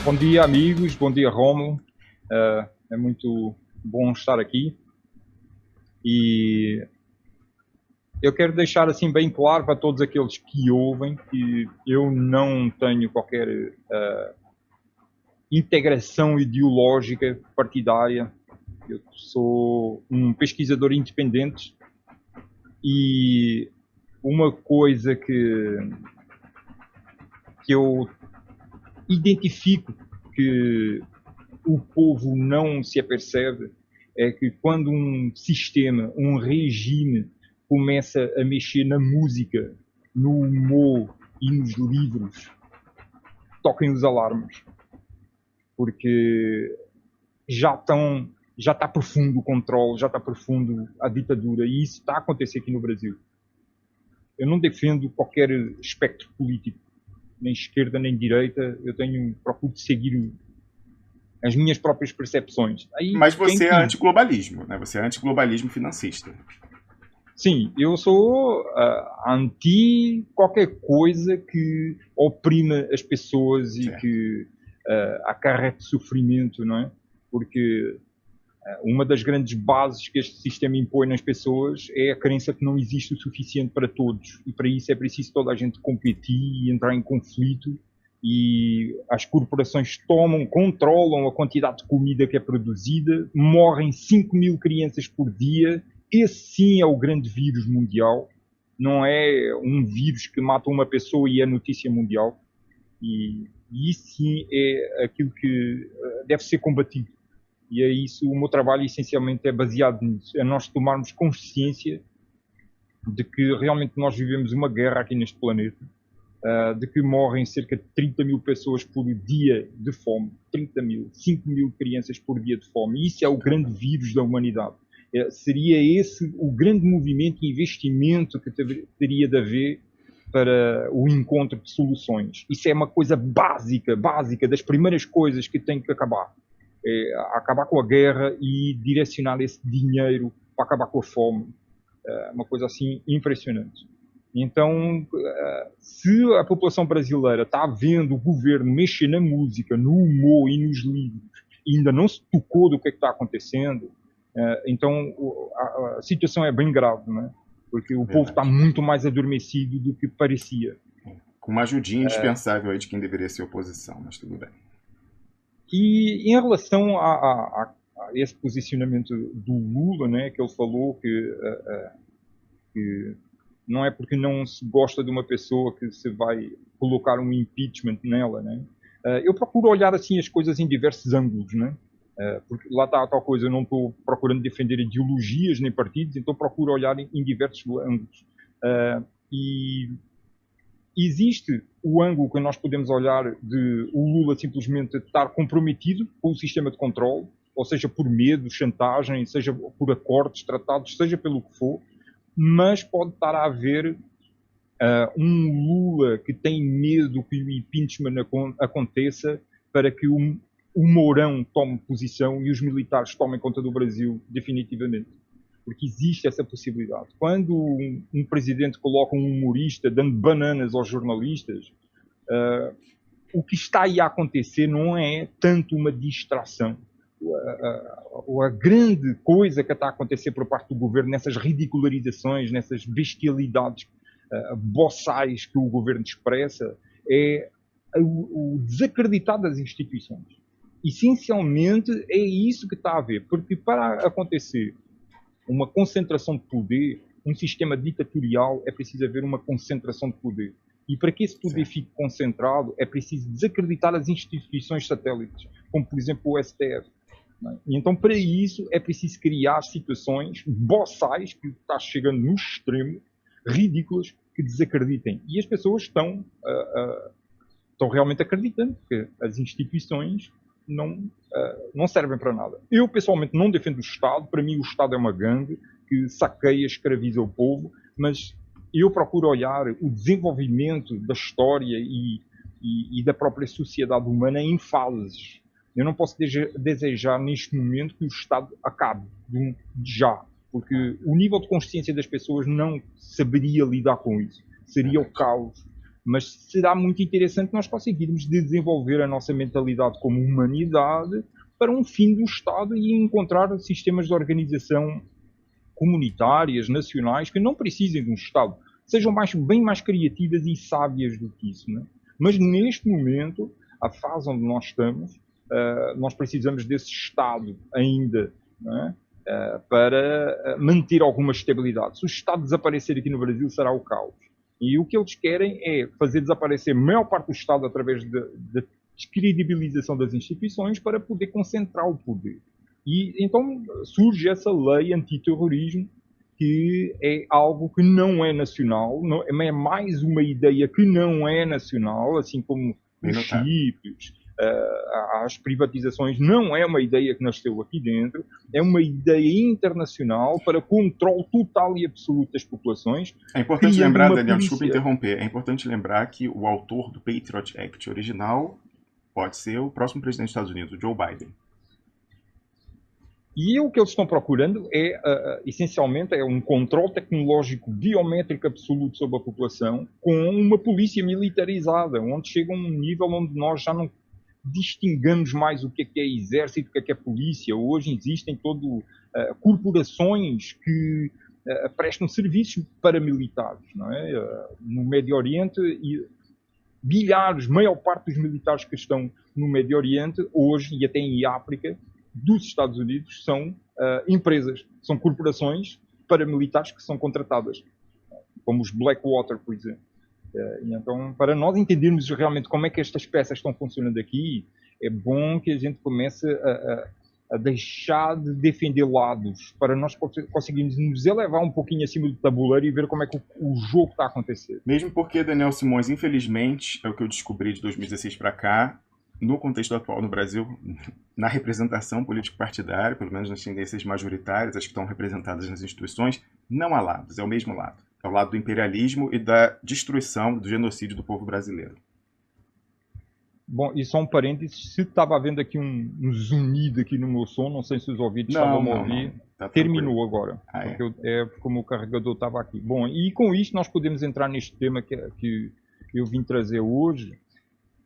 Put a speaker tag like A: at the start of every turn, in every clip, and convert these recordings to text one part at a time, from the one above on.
A: Bom dia, amigos. Bom dia, Rómulo. É muito bom estar aqui. E eu quero deixar assim bem claro para todos aqueles que ouvem que eu não tenho qualquer integração ideológica partidária. Eu sou um pesquisador independente e uma coisa que eu identifico que o povo não se apercebe é que quando um sistema, um regime começa a mexer na música, no humor e nos livros, toquem os alarmes, porque já está profundo o controle, já está profundo a ditadura, e isso está a acontecer aqui no Brasil. Eu não defendo qualquer espectro político, nem esquerda nem direita, procuro seguir as minhas próprias percepções.
B: Mas você é antiglobalismo, né? Você é antiglobalismo financista.
A: Sim, eu sou anti qualquer coisa que oprima as pessoas e
B: Certo.
A: que acarrete sofrimento, não é? Porque uma das grandes bases que este sistema impõe nas pessoas é a crença que não existe o suficiente para todos. E para isso é preciso toda a gente competir e entrar em conflito. E as corporações controlam a quantidade de comida que é produzida, morrem 5.000 crianças por dia. Esse sim é o grande vírus mundial, não é um vírus que mata uma pessoa e é notícia mundial. E isso sim é aquilo que deve ser combatido. E é isso, o meu trabalho essencialmente é baseado nisso, é nós tomarmos consciência de que realmente nós vivemos uma guerra aqui neste planeta, de que morrem cerca de 30.000 pessoas por dia de fome, 30.000, 5.000 crianças por dia de fome. E isso é o grande vírus da humanidade. Seria esse o grande movimento e investimento que teria de haver para o encontro de soluções. Isso é uma coisa básica, das primeiras coisas que tem que acabar. É acabar com a guerra e direcionar esse dinheiro para acabar com a fome. É uma coisa assim impressionante. Então, se a população brasileira está vendo o governo mexer na música, no humor e nos livros, e ainda não se tocou do que é que está acontecendo, então a situação é bem grave, não é? Porque o povo está muito mais adormecido do que parecia.
B: Com uma ajudinha indispensável aí de quem deveria ser oposição, mas tudo bem.
A: E em relação a esse posicionamento do Lula, né, que ele falou que não é porque não se gosta de uma pessoa que se vai colocar um impeachment nela, né? Eu procuro olhar assim as coisas em diversos ângulos, né? Porque lá está a tal coisa, eu não estou procurando defender ideologias nem partidos, então procuro olhar em diversos ângulos. E existe o ângulo que nós podemos olhar de o Lula simplesmente estar comprometido com o sistema de controle, ou seja, por medo, chantagem, seja por acordos, tratados, seja pelo que for, mas pode estar a haver um Lula que tem medo que o impeachment aconteça para que o Mourão tome posição e os militares tomem conta do Brasil definitivamente. Porque existe essa possibilidade. Quando um presidente coloca um humorista dando bananas aos jornalistas, o que está aí a acontecer não é tanto uma distração. A grande coisa que está a acontecer por parte do governo nessas ridicularizações, nessas bestialidades boçais que o governo expressa, é o desacreditar das instituições. Essencialmente é isso que está a haver, porque para acontecer uma concentração de poder, um sistema ditatorial, é preciso haver uma concentração de poder. E para que esse poder fique concentrado, é preciso desacreditar as instituições satélites, como por exemplo o STF. E então, para isso, é preciso criar situações boçais, que está chegando no extremo, ridículas, que desacreditem. E as pessoas estão realmente acreditando que as instituições não servem para nada. Eu, pessoalmente, não defendo o Estado. Para mim, o Estado é uma gangue que saqueia, escraviza o povo, mas eu procuro olhar o desenvolvimento da história e da própria sociedade humana em fases. Eu não posso desejar neste momento que o Estado acabe já, porque o nível de consciência das pessoas não saberia lidar com isso. Seria o caos. Mas será muito interessante nós conseguirmos desenvolver a nossa mentalidade como humanidade para um fim do Estado e encontrar sistemas de organização comunitárias, nacionais, que não precisem de um Estado, sejam bem mais criativas e sábias do que isso. Né? Mas neste momento, a fase onde nós estamos, nós precisamos desse Estado ainda, né? Para manter alguma estabilidade. Se o Estado desaparecer aqui no Brasil, será o caos. E o que eles querem é fazer desaparecer a maior parte do Estado através da descredibilização das instituições para poder concentrar o poder. E então surge essa lei antiterrorismo, que é algo que não é nacional, é mais uma ideia que não é nacional, assim como os chips, as privatizações, não é uma ideia que nasceu aqui dentro, é uma ideia internacional para controle total e absoluto das populações.
B: É importante lembrar, Daniel, desculpa interromper, é importante lembrar que o autor do Patriot Act original pode ser o próximo presidente dos Estados Unidos, Joe Biden.
A: E o que eles estão procurando é, essencialmente, é um controle tecnológico biométrico absoluto sobre a população, com uma polícia militarizada, onde chega a um nível onde nós já não distingamos mais o que é exército, o que é polícia. Hoje existem corporações que prestam serviços paramilitares, não é? No Médio Oriente, bilhares, maior parte dos militares que estão no Médio Oriente, hoje, e até em África, dos Estados Unidos, são empresas, são corporações paramilitares que são contratadas, como os Blackwater, por exemplo. E então, para nós entendermos realmente como é que estas peças estão funcionando aqui, é bom que a gente comece a deixar de defender lados, para nós conseguirmos nos elevar um pouquinho acima do tabuleiro e ver como é que o jogo está a acontecer.
B: Mesmo porque, Daniel Simões, infelizmente, é o que eu descobri de 2016 para cá, no contexto atual no Brasil, na representação político-partidária, pelo menos nas tendências majoritárias, as que estão representadas nas instituições, não há lados, é o mesmo lado. É o lado do imperialismo e da destruição, do genocídio do povo brasileiro.
A: Bom, e só um parênteses, se estava havendo aqui um zunido aqui no meu som, não sei se os ouvintes estavam a ouvir, tá, terminou agora, como o carregador estava aqui. Bom, e com isto nós podemos entrar neste tema que eu vim trazer hoje,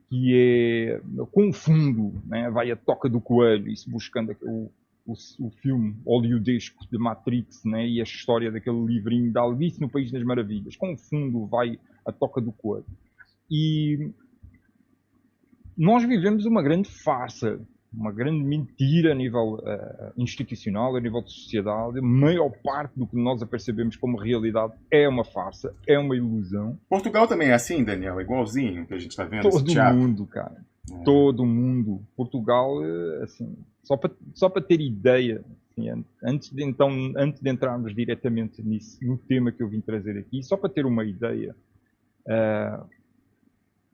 A: que é, com o fundo, né, vai a Toca do Coelho, isso buscando o filme hollywoodesco de Matrix, né, e a história daquele livrinho da Alice no País das Maravilhas. Com o fundo vai a Toca do Coelho. E nós vivemos uma grande farsa, uma grande mentira a nível institucional, a nível de sociedade. A maior parte do que nós apercebemos como realidade é uma farsa, é uma ilusão.
B: Portugal também é assim, Daniel? É igualzinho que a gente está vendo?
A: Todo mundo, cara. Todo mundo. Portugal, assim, só para ter ideia, assim, antes de entrarmos diretamente no tema que eu vim trazer aqui, só para ter uma ideia,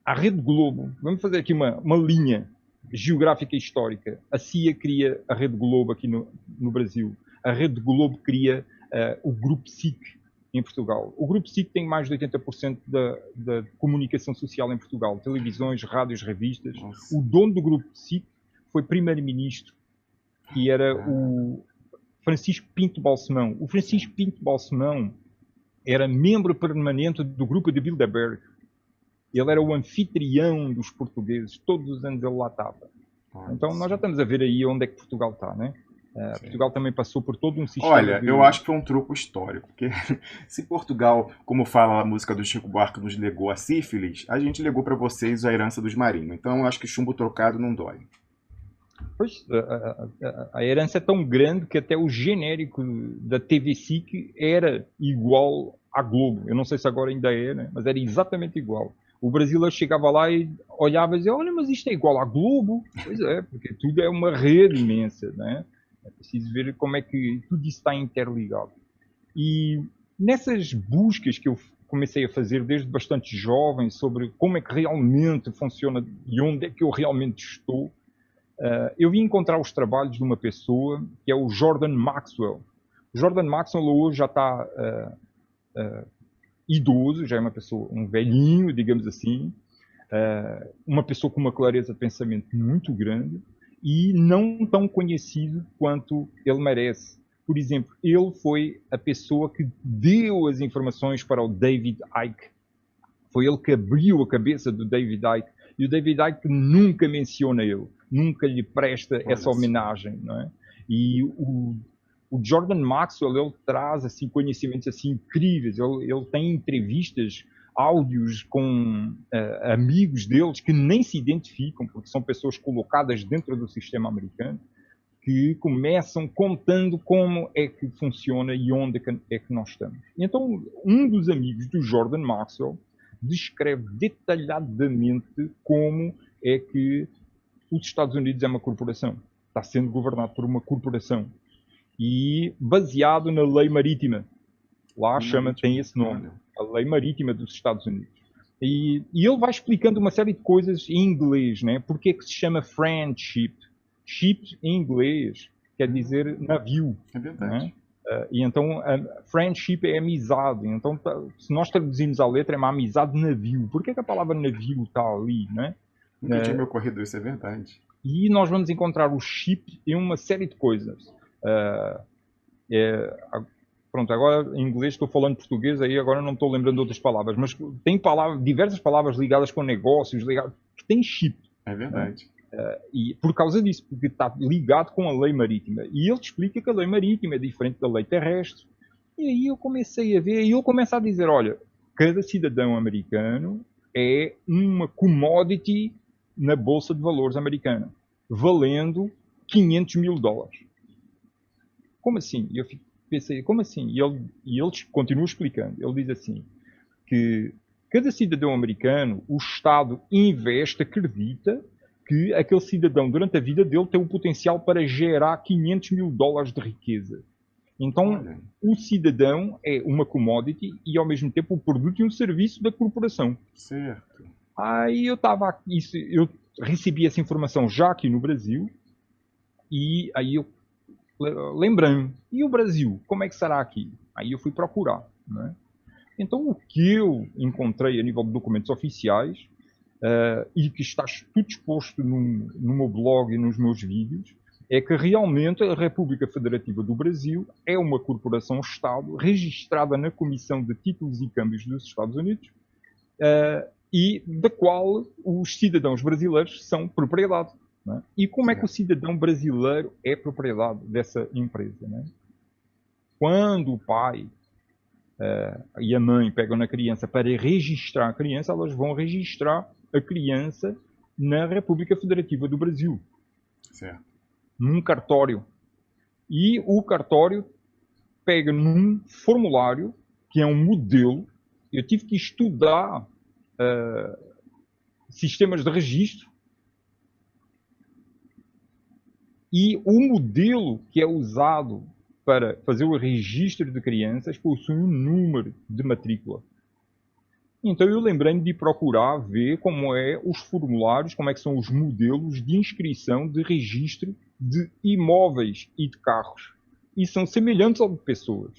A: a Rede Globo, vamos fazer aqui uma linha geográfica e histórica. A CIA cria a Rede Globo aqui no Brasil. A Rede Globo cria o Grupo SIC em Portugal. O Grupo SIC tem mais de 80% da comunicação social em Portugal. Televisões, rádios, revistas. Nossa. O dono do Grupo SIC foi primeiro-ministro, que era o Francisco Pinto Balsemão. O Francisco Pinto Balsemão era membro permanente do Grupo de Bilderberg. Ele era o anfitrião dos portugueses. Todos os anos ele lá estava. Então nós já estamos a ver aí onde é que Portugal está, né? Portugal também passou por todo um sistema.
B: Olha, eu acho que foi um truco histórico, porque se Portugal, como fala a música do Chico Buarque, nos legou a sífilis, a gente legou para vocês a herança dos marinhos. Então eu acho que chumbo trocado não dói.
A: Pois, a herança é tão grande que até o genérico da TV SIC era igual à Globo. Eu não sei se agora ainda é, né? Mas era exatamente igual. O brasileiro chegava lá e olhava e dizia, olha, mas isto é igual à Globo. Pois é, porque tudo é uma rede imensa, né? É preciso ver como é que tudo isso está interligado. E nessas buscas que eu comecei a fazer desde bastante jovem sobre como é que realmente funciona e onde é que eu realmente estou, eu vim encontrar os trabalhos de uma pessoa que é o Jordan Maxwell. O Jordan Maxwell hoje já está idoso, já é uma pessoa, um velhinho, digamos assim, uma pessoa com uma clareza de pensamento muito grande e não tão conhecido quanto ele merece. Por exemplo, ele foi a pessoa que deu as informações para o David Icke Foi ele que abriu a cabeça do David Icke. E o David Icke nunca menciona ele, nunca lhe presta essa homenagem, não é? E o Jordan Maxwell, ele traz assim, conhecimentos assim, incríveis. Ele tem entrevistas, áudios com amigos deles que nem se identificam, porque são pessoas colocadas dentro do sistema americano, que começam contando como é que funciona e onde é que nós estamos. Então, um dos amigos do Jordan Maxwell descreve detalhadamente como é que os Estados Unidos é uma corporação. Está sendo governado por uma corporação. E baseado na lei marítima. Lá tem esse nome. A lei marítima dos Estados Unidos. E ele vai explicando uma série de coisas em inglês, né? Porque é que se chama friendship? Ship em inglês quer dizer navio.
B: É verdade.
A: Né? E então, friendship é amizade. Então, se nós traduzimos a letra, é uma amizade navio. Por que é que a palavra navio está ali, né?
B: Nunca tinha me ocorrido isso, é verdade.
A: E nós vamos encontrar o ship em uma série de coisas. Pronto, agora em inglês estou falando português, aí agora não estou lembrando outras palavras, mas tem diversas palavras ligadas com negócios, que tem ship.
B: É verdade.
A: E por causa disso, porque está ligado com a lei marítima. E ele explica que a lei marítima é diferente da lei terrestre. E aí eu comecei a ver, e ele começa a dizer, olha, cada cidadão americano é uma commodity na Bolsa de Valores americana, valendo $500 mil. Como assim? E eu pensei, como assim? E ele continua explicando. Ele diz assim, que cada cidadão americano, o Estado investe, acredita que aquele cidadão, durante a vida dele, tem o potencial para gerar $500 mil de riqueza. Então, o cidadão é uma commodity e, ao mesmo tempo, um produto e um serviço da corporação.
B: Certo.
A: Aí eu recebi essa informação já aqui no Brasil e aí eu lembrei-me, e o Brasil, como é que será aqui? Aí eu fui procurar, né? Então, o que eu encontrei a nível de documentos oficiais, e que está tudo exposto no meu blog e nos meus vídeos, é que realmente a República Federativa do Brasil é uma corporação-Estado registrada na Comissão de Títulos e Câmbios dos Estados Unidos, e da qual os cidadãos brasileiros são propriedade. Né? E como é que o cidadão brasileiro é propriedade dessa empresa? Né? Quando o pai e a mãe pegam na criança para registrar a criança, elas vão registrar a criança na República Federativa do Brasil.
B: Certo.
A: Num cartório. E o cartório pega num formulário, que é um modelo. Eu tive que estudar sistemas de registro. E o modelo que é usado para fazer o registro de crianças possui um número de matrícula. Então eu lembrei-me de procurar ver como é os formulários, como é que são os modelos de inscrição de registro de imóveis e de carros. E são semelhantes ao de pessoas.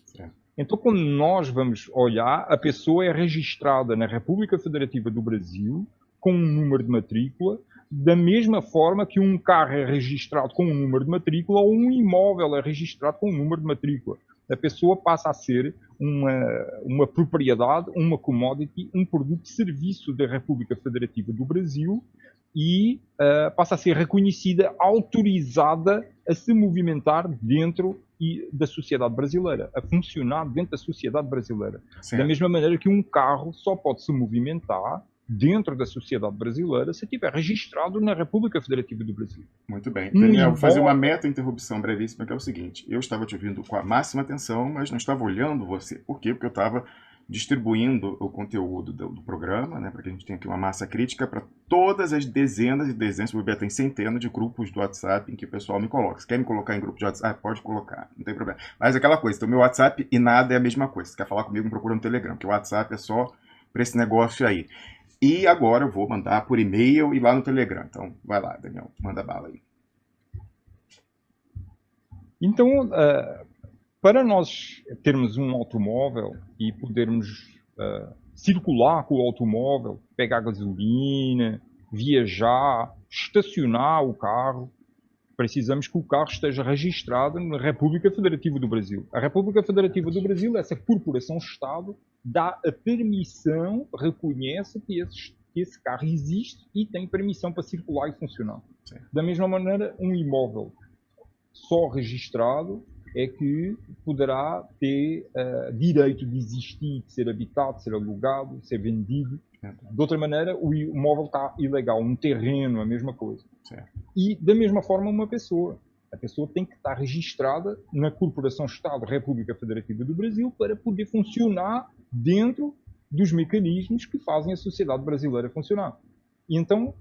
B: Certo.
A: Então, quando nós vamos olhar, a pessoa é registrada na República Federativa do Brasil com um número de matrícula, da mesma forma que um carro é registrado com um número de matrícula ou um imóvel é registrado com um número de matrícula. A pessoa passa a ser uma propriedade, uma commodity, um produto de serviço da República Federativa do Brasil e passa a ser reconhecida, autorizada a se movimentar dentro da sociedade brasileira, a funcionar dentro da sociedade brasileira.
B: Certo.
A: Da mesma maneira que um carro só pode se movimentar dentro da sociedade brasileira se estiver registrado na República Federativa do Brasil.
B: Muito bem. Daniel, vou fazer uma meta-interrupção brevíssima, que é o seguinte. Eu estava te ouvindo com a máxima atenção, mas não estava olhando você. Por quê? Porque eu estava distribuindo o conteúdo do programa, né, para que a gente tenha aqui uma massa crítica para todas as dezenas e dezenas, o Bebeto tem centenas de grupos do WhatsApp em que o pessoal me coloca. Se quer me colocar em grupo de WhatsApp, pode colocar, não tem problema. Mas aquela coisa, então meu WhatsApp e nada é a mesma coisa. Se quer falar comigo, me procura no Telegram, porque o WhatsApp é só para esse negócio aí. E agora eu vou mandar por e-mail e lá no Telegram. Então, vai lá, Daniel, manda bala aí.
A: Então, para nós termos um automóvel e podermos circular com o automóvel, pegar gasolina, viajar, estacionar o carro, precisamos que o carro esteja registrado na República Federativa do Brasil. A República Federativa do Brasil, essa corporação-Estado, dá a permissão, reconhece que esse carro existe e tem permissão para circular e funcionar.
B: Sim.
A: Da mesma maneira, um imóvel só registrado é que poderá ter direito de existir, de ser habitado, de ser alugado, de ser vendido. De outra maneira, o imóvel está ilegal. Um terreno, a mesma coisa.
B: Certo.
A: E, da mesma forma, uma pessoa. A pessoa tem que estar registrada na Corporação-Estado República Federativa do Brasil para poder funcionar dentro dos mecanismos que fazem a sociedade brasileira funcionar. E então,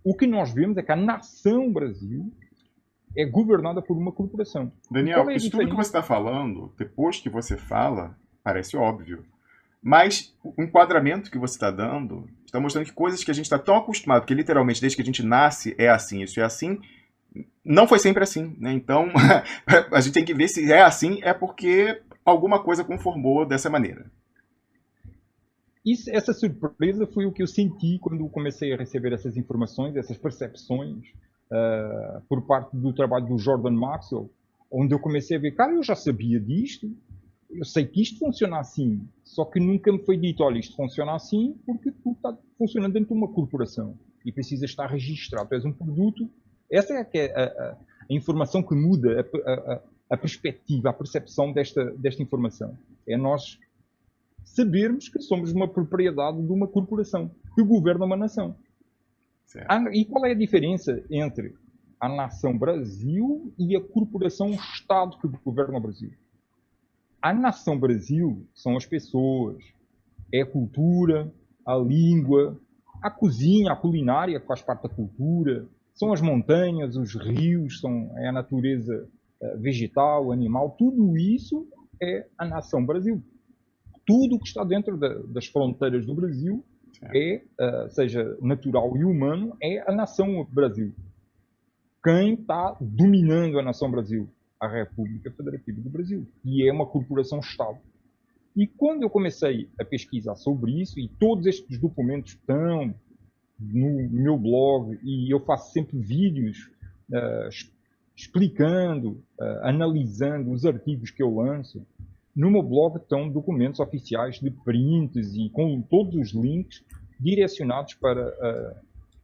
A: o que nós vemos é que a nação Brasil é governada por uma corporação.
B: Daniel, isso tudo que você está falando, depois que você fala, parece óbvio. Mas o enquadramento que você está dando está mostrando que coisas que a gente está tão acostumado, porque literalmente desde que a gente nasce é assim, isso é assim, não foi sempre assim, né? Então, a gente tem que ver se é assim, é porque alguma coisa conformou dessa maneira.
A: Essa surpresa foi o que eu senti quando comecei a receber essas informações, essas percepções, por parte do trabalho do Jordan Maxwell, onde eu comecei a ver, cara, eu já sabia disto, eu sei que isto funciona assim, só que nunca me foi dito, olha, isto funciona assim porque tu está funcionando dentro de uma corporação e precisa estar registrado, tu és um produto. Essa é a informação que muda a perspectiva, a percepção desta informação. É nós sabermos que somos uma propriedade de uma corporação que governa uma nação. E qual é a diferença entre a nação Brasil e a corporação-Estado que governa o Brasil? A nação Brasil são as pessoas, é a cultura, a língua, a cozinha, a culinária que faz parte da cultura, são as montanhas, os rios, é a natureza vegetal, animal, tudo isso é a nação Brasil. Tudo que está dentro das fronteiras do Brasil seja natural e humano, é a nação Brasil. Quem está dominando a nação Brasil? A República Federativa do Brasil. E é uma corporação-Estado. E quando eu comecei a pesquisar sobre isso, e todos estes documentos estão no meu blog, e eu faço sempre vídeos explicando, analisando os artigos que eu lanço, no meu blog estão documentos oficiais de prints e com todos os links direcionados para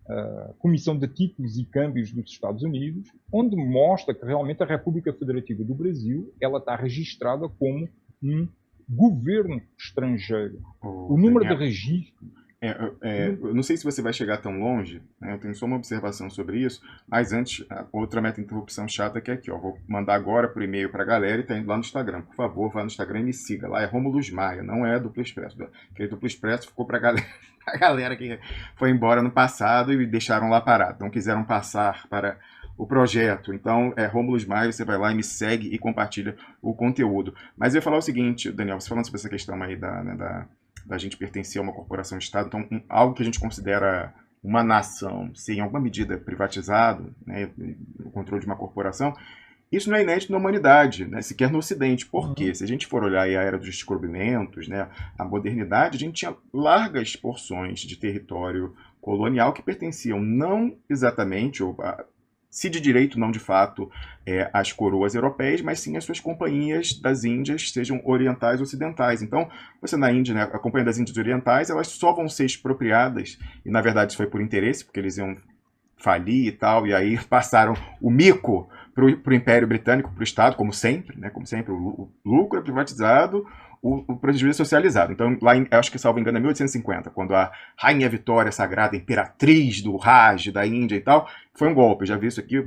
A: a Comissão de Títulos e Câmbios dos Estados Unidos, onde mostra que realmente a República Federativa do Brasil ela está registrada como um governo estrangeiro. O número de registro...
B: eu não sei se você vai chegar tão longe, né? Eu tenho só uma observação sobre isso, mas antes, outra meta-interrupção chata que é aqui, ó, vou mandar agora por e-mail para a galera e tá indo lá no Instagram. Por favor, vá no Instagram e me siga. Lá é Romulus Maia, não é Duplo Expresso. Aquele Duplo Expresso ficou para a galera que foi embora no passado e deixaram lá parado, não quiseram passar para o projeto. Então, é Romulus Maia, você vai lá e me segue e compartilha o conteúdo. Mas eu ia falar o seguinte, Daniel, você falando sobre essa questão aí da gente pertencer a uma corporação-Estado, então algo que a gente considera uma nação ser em alguma medida privatizado, né, o controle de uma corporação, isso não é inédito na humanidade, né, sequer no Ocidente. Por quê? Se a gente for olhar aí a era dos descobrimentos, né, a modernidade, a gente tinha largas porções de território colonial que pertenciam não exatamente, se de direito, não de fato, às coroas europeias, mas sim às suas companhias das Índias, sejam orientais ou ocidentais. Então, você na Índia, né, a Companhia das Índias Orientais, elas só vão ser expropriadas, e na verdade isso foi por interesse, porque eles iam falir e tal, e aí passaram o mico para o Império Britânico, para o Estado, como sempre, né, como sempre, o lucro é privatizado, o prejuízo é socializado. Então, lá, acho que, salvo engano, é 1850, quando a Rainha Vitória, sagrada imperatriz do Raj, da Índia e tal, foi um golpe. Eu já vi isso aqui,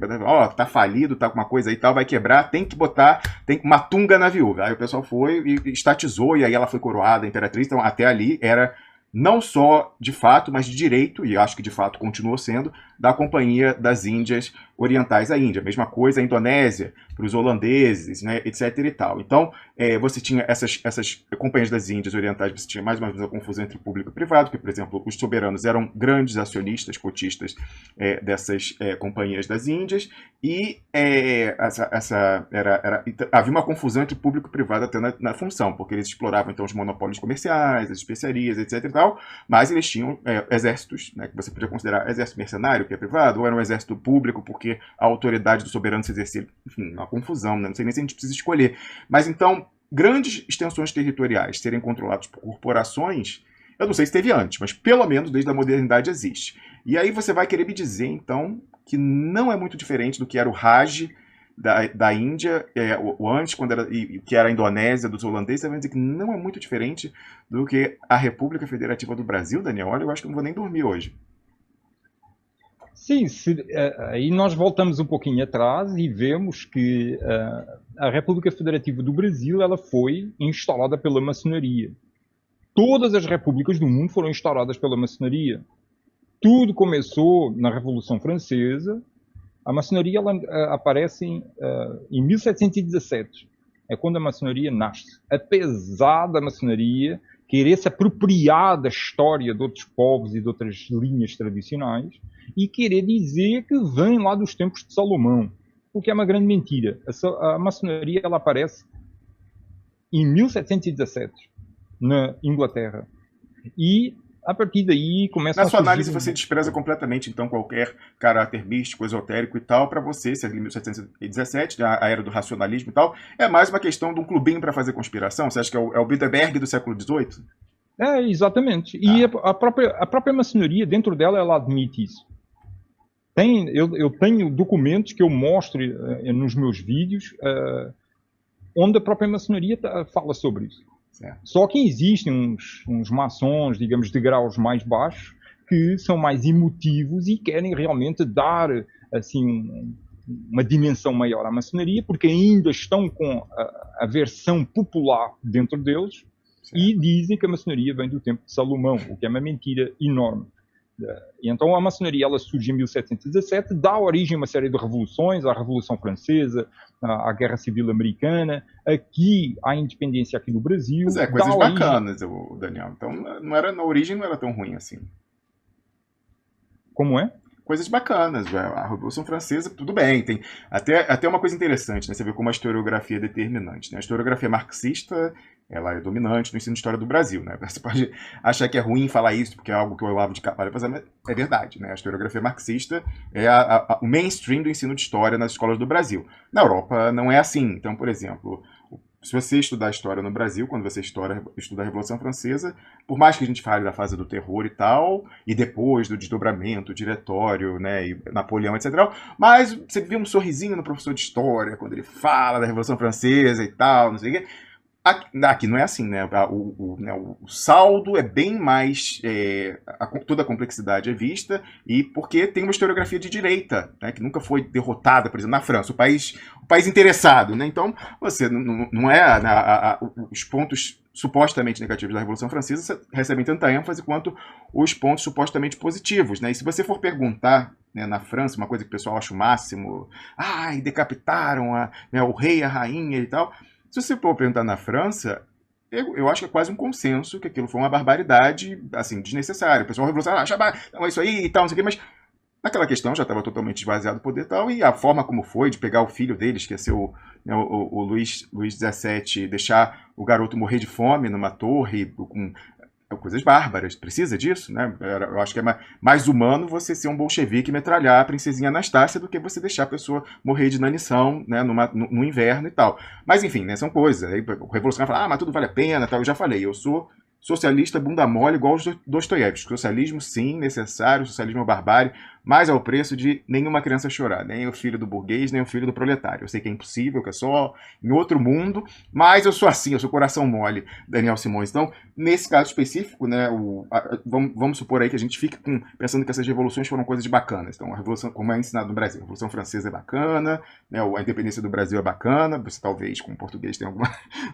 B: tá falido, tá com uma coisa aí e tal, vai quebrar, tem que botar, tem uma tunga na viúva. Aí o pessoal foi e estatizou, e aí ela foi coroada imperatriz. Então, até ali era não só de fato, mas de direito, e acho que de fato continuou sendo, da Companhia das Índias Orientais à Índia. Mesma coisa a Indonésia, para os holandeses, né, etc. e tal. Então, você tinha essas companhias das Índias Orientais, você tinha mais uma vez a confusão entre público e privado, que, por exemplo, os soberanos eram grandes acionistas, cotistas dessas companhias das Índias, e havia uma confusão entre público e privado até na função, porque eles exploravam então os monopólios comerciais, as especiarias, etc. e tal, tal, mas eles tinham exércitos, né, que você podia considerar exército mercenário, que é privado, ou era um exército público, porque a autoridade do soberano se exercia, enfim, uma confusão, né, não sei nem se a gente precisa escolher. Mas então, grandes extensões territoriais serem controladas por corporações, eu não sei se teve antes, mas pelo menos desde a modernidade existe. E aí você vai querer me dizer, então, que não é muito diferente do que era o Raj da Índia, o antes, quando era, que era a Indonésia, dos holandeses, você vai dizer que não é muito diferente do que a República Federativa do Brasil, Daniel? Olha, eu acho que eu não vou nem dormir hoje.
A: Sim, aí nós voltamos um pouquinho atrás e vemos que a República Federativa do Brasil ela foi instaurada pela maçonaria. Todas as repúblicas do mundo foram instauradas pela maçonaria. Tudo começou na Revolução Francesa. A maçonaria ela, aparece em 1717. É quando a maçonaria nasce. Apesar da maçonaria querer se apropriar da história de outros povos e de outras linhas tradicionais e querer dizer que vem lá dos tempos de Salomão, o que é uma grande mentira. A maçonaria ela aparece em 1717, na Inglaterra. E a partir daí começa a
B: surgir... Na sua análise você despreza completamente, então, qualquer caráter místico, esotérico e tal. Para você, se é 1717, a era do racionalismo e tal, é mais uma questão de um clubinho para fazer conspiração? Você acha que é o Bilderberg do século XVIII?
A: Exatamente. E a própria maçonaria, dentro dela, ela admite isso. Eu tenho documentos que eu mostro nos meus vídeos onde a própria maçonaria fala sobre isso. Certo. Só que existem uns maçons, digamos, de graus mais baixos, que são mais emotivos e querem realmente dar assim, uma dimensão maior à maçonaria, porque ainda estão com a versão popular dentro deles. Certo. E dizem que a maçonaria vem do tempo de Salomão, o que é uma mentira enorme. E então a maçonaria ela surge em 1717, dá origem a uma série de revoluções, à Revolução Francesa, à Guerra Civil Americana, aqui à independência aqui no Brasil.
B: Mas coisas bacanas, Daniel. Então na origem não era tão ruim assim.
A: Como é?
B: Coisas bacanas, a Revolução Francesa, tudo bem, tem até uma coisa interessante, né? Você vê como a historiografia é determinante, né? A historiografia marxista, ela é dominante no ensino de história do Brasil, né? Você pode achar que é ruim falar isso, porque é algo que o Olavo de Carvalho faz, mas é verdade, né? A historiografia marxista é o mainstream do ensino de história nas escolas do Brasil. Na Europa não é assim. Então, por exemplo, se você estudar história no Brasil, quando você estuda a Revolução Francesa, por mais que a gente fale da fase do terror e tal, e depois do desdobramento, o diretório, né, e Napoleão, etc., mas você vê um sorrisinho no professor de história, quando ele fala da Revolução Francesa e tal, não sei o quê. Aqui não é assim, né? O saldo é bem mais... toda a complexidade é vista, e porque tem uma historiografia de direita, né, que nunca foi derrotada, por exemplo, na França, o país interessado, né? Então, você não é... os pontos supostamente negativos da Revolução Francesa recebem tanta ênfase quanto os pontos supostamente positivos, né? E se você for perguntar, né, na França, uma coisa que o pessoal acha o máximo, decapitaram o rei, a rainha e tal... Se você for perguntar na França, eu acho que é quase um consenso que aquilo foi uma barbaridade, assim, desnecessária. O pessoal revolucionário, não é isso aí e tal, não sei o quê, mas naquela questão já estava totalmente esvaziado o poder e tal, e a forma como foi de pegar o filho deles, que ia ser o Luís XVII, deixar o garoto morrer de fome numa torre com... coisas bárbaras, precisa disso, né? Eu acho que é mais humano você ser um bolchevique e metralhar a princesinha Anastácia do que você deixar a pessoa morrer de inanição, né, no inverno e tal. Mas enfim, né, são coisas. Aí o revolucionário fala, mas tudo vale a pena, tal. Eu já falei, eu sou socialista bunda mole igual os Dostoiévski. Socialismo, sim, necessário, socialismo é barbárie, mas ao preço de nenhuma criança chorar, nem o filho do burguês, nem o filho do proletário. Eu sei que é impossível, que é só em outro mundo, mas eu sou assim, eu sou coração mole, Daniel Simões. Então, nesse caso específico, né, vamos supor aí que a gente fique pensando que essas revoluções foram coisas bacanas. Então, a revolução, como é ensinado no Brasil, a Revolução Francesa é bacana, né, a independência do Brasil é bacana, você talvez com o português tenha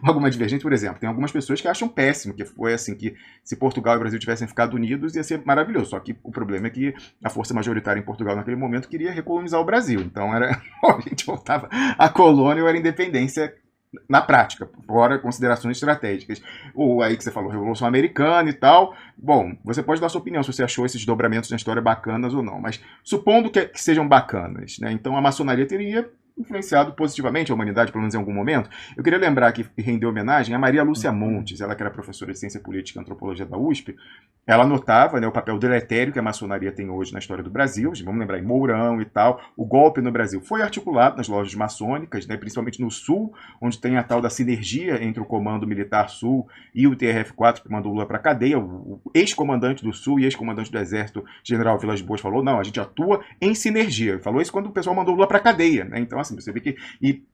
B: alguma divergência, por exemplo. Tem algumas pessoas que acham péssimo, que foi assim, que se Portugal e o Brasil tivessem ficado unidos, ia ser maravilhoso. Só que o problema é que a força majoritária em Portugal naquele momento queria recolonizar o Brasil. Então a gente voltava à colônia ou era independência na prática, fora considerações estratégicas. Ou aí que você falou, Revolução Americana e tal. Bom, você pode dar sua opinião se você achou esses dobramentos na história bacanas ou não, mas supondo que sejam bacanas, né? Então a maçonaria teria influenciado positivamente a humanidade, pelo menos em algum momento. Eu queria lembrar que render homenagem a Maria Lúcia Montes, ela que era professora de Ciência Política e Antropologia da USP. Ela notava, né, o papel deletério que a maçonaria tem hoje na história do Brasil. Vamos lembrar em Mourão e tal. O golpe no Brasil foi articulado nas lojas maçônicas, né, principalmente no Sul, onde tem a tal da sinergia entre o Comando Militar Sul e o TRF-4, que mandou Lula para a cadeia. O ex-comandante do Sul e ex-comandante do Exército, General Vilas Boas, falou: não, a gente atua em sinergia. Ele falou isso quando o pessoal mandou Lula para a cadeia, né? Então, assim, você vê que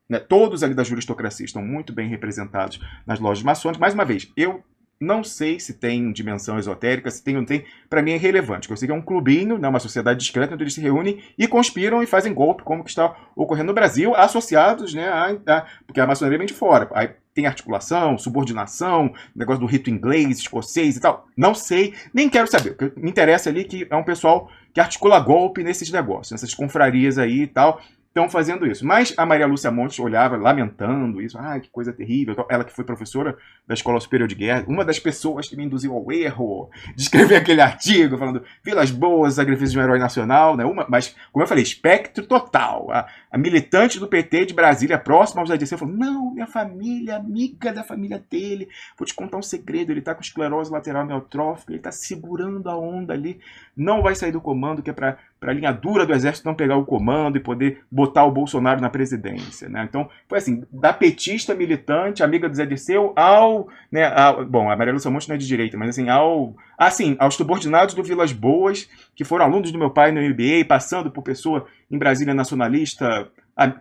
B: né, todos ali da juristocracia estão muito bem representados nas lojas maçônicas. Mais uma vez, eu não sei se tem dimensão esotérica, se tem ou não tem, para mim é irrelevante. Eu sei que é um clubinho, né, uma sociedade discreta, onde eles se reúnem e conspiram e fazem golpe, como que está ocorrendo no Brasil, associados, né, porque a maçonaria vem de fora. Aí tem articulação, subordinação, negócio do rito inglês, escocês e tal. Não sei, nem quero saber. O que me interessa ali é que é um pessoal que articula golpe nesses negócios, nessas confrarias aí e tal. Estão fazendo isso. Mas a Maria Lúcia Montes olhava lamentando isso. Ah, que coisa terrível. Ela que foi professora da Escola Superior de Guerra, uma das pessoas que me induziu ao erro de escrever aquele artigo falando Vilas Boas, sacrifício de um herói nacional, né? Mas, como eu falei, espectro total. A militante do PT de Brasília, próxima aos ADC, falou: não, minha família, amiga da família dele, vou te contar um segredo, ele tá com esclerose lateral amiotrófica, ele tá segurando a onda ali, não vai sair do comando, que é para a linha dura do exército não pegar o comando e poder botar o Bolsonaro na presidência, né? Então, foi assim, da petista militante, amiga do Zé Dirceu, bom, a Maria Lúcia Montes não é de direita, mas assim, aos subordinados do Vilas Boas, que foram alunos do meu pai no MBA, passando por pessoa em Brasília nacionalista,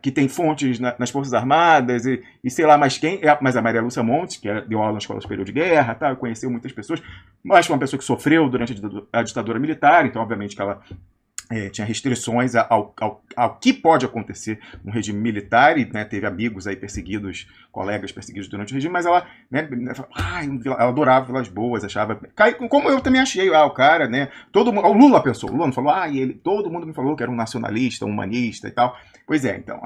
B: que tem fontes nas Forças Armadas e sei lá mais quem, mas a Maria Lúcia Montes, que deu aula na Escola Superior de Guerra, tá, conheceu muitas pessoas, mas foi uma pessoa que sofreu durante a ditadura militar, então obviamente que ela tinha restrições ao que pode acontecer no regime militar, e né, teve amigos aí perseguidos, colegas perseguidos durante o regime, mas ela, né, ela adorava Vilas Boas, achava, como eu também achei, o cara, né, o Lula pensou, o Lula não falou, todo mundo me falou que era um nacionalista, um humanista e tal. Pois é, então,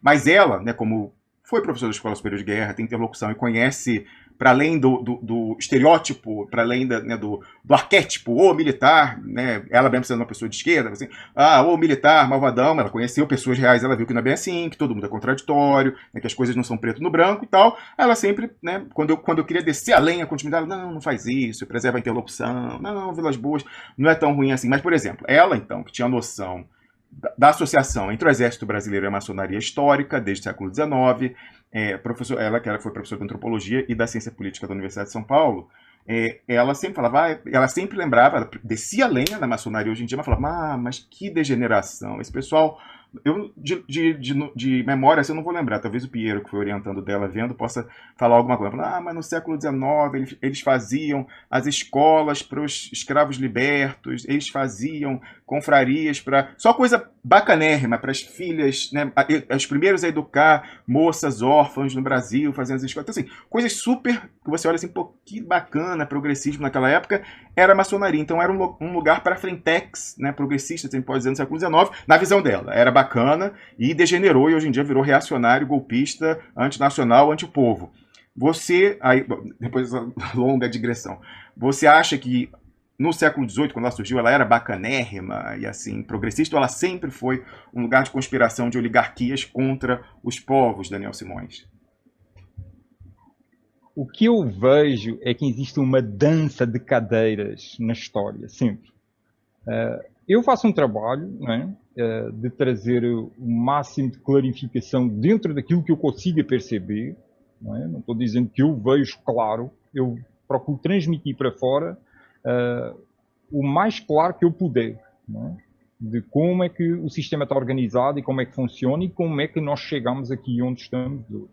B: mas ela, né, como foi professora da Escola Superior de Guerra, tem interlocução e conhece, para além do estereótipo, para além do arquétipo, o militar, né? Ela mesmo sendo uma pessoa de esquerda, assim, o militar, malvadão, ela conheceu pessoas reais, ela viu que não é bem assim, que todo mundo é contraditório, né, que as coisas não são preto no branco e tal. Ela sempre, né, quando eu queria descer a lenha com a intimidade, não faz isso, preserva a interlocução, não, Vilas Boas, não é tão ruim assim. Mas, por exemplo, ela, então, que tinha noção da associação entre o Exército Brasileiro e a maçonaria histórica, desde o século XIX, ela que foi professora de Antropologia e da Ciência Política da Universidade de São Paulo, ela sempre falava, ela sempre lembrava, ela descia a lenha na maçonaria hoje em dia, mas falava, mas que degeneração, esse pessoal... Eu, de memória, assim, eu não vou lembrar. Talvez o Piero, que foi orientando dela, vendo, possa falar alguma coisa. Mas no século XIX eles faziam as escolas para os escravos libertos, eles faziam confrarias para... Só coisa bacanérrima para as filhas, né, os primeiros a educar moças órfãs no Brasil, fazendo as escolas. Então, assim, coisas super, que você olha assim, pô, que bacana, progressismo naquela época, era a maçonaria. Então era um lugar para frentex, né, progressistas, a gente pode dizer, no século XIX, na visão dela. Era bacana e degenerou e hoje em dia virou reacionário, golpista, antinacional, antipovo. Você, aí, depois dessa longa digressão, você acha que no século XVIII, quando ela surgiu, ela era bacanérrima e assim, progressista, ou ela sempre foi um lugar de conspiração de oligarquias contra os povos, Daniel Simões?
A: O que eu vejo é que existe uma dança de cadeiras na história, sempre. Eu faço um trabalho, né, de trazer o máximo de clarificação dentro daquilo que eu consiga perceber. Não estou dizendo que eu vejo claro, eu procuro transmitir para fora o mais claro que eu puder, de como é que o sistema está organizado e como é que funciona e como é que nós chegamos aqui onde estamos hoje.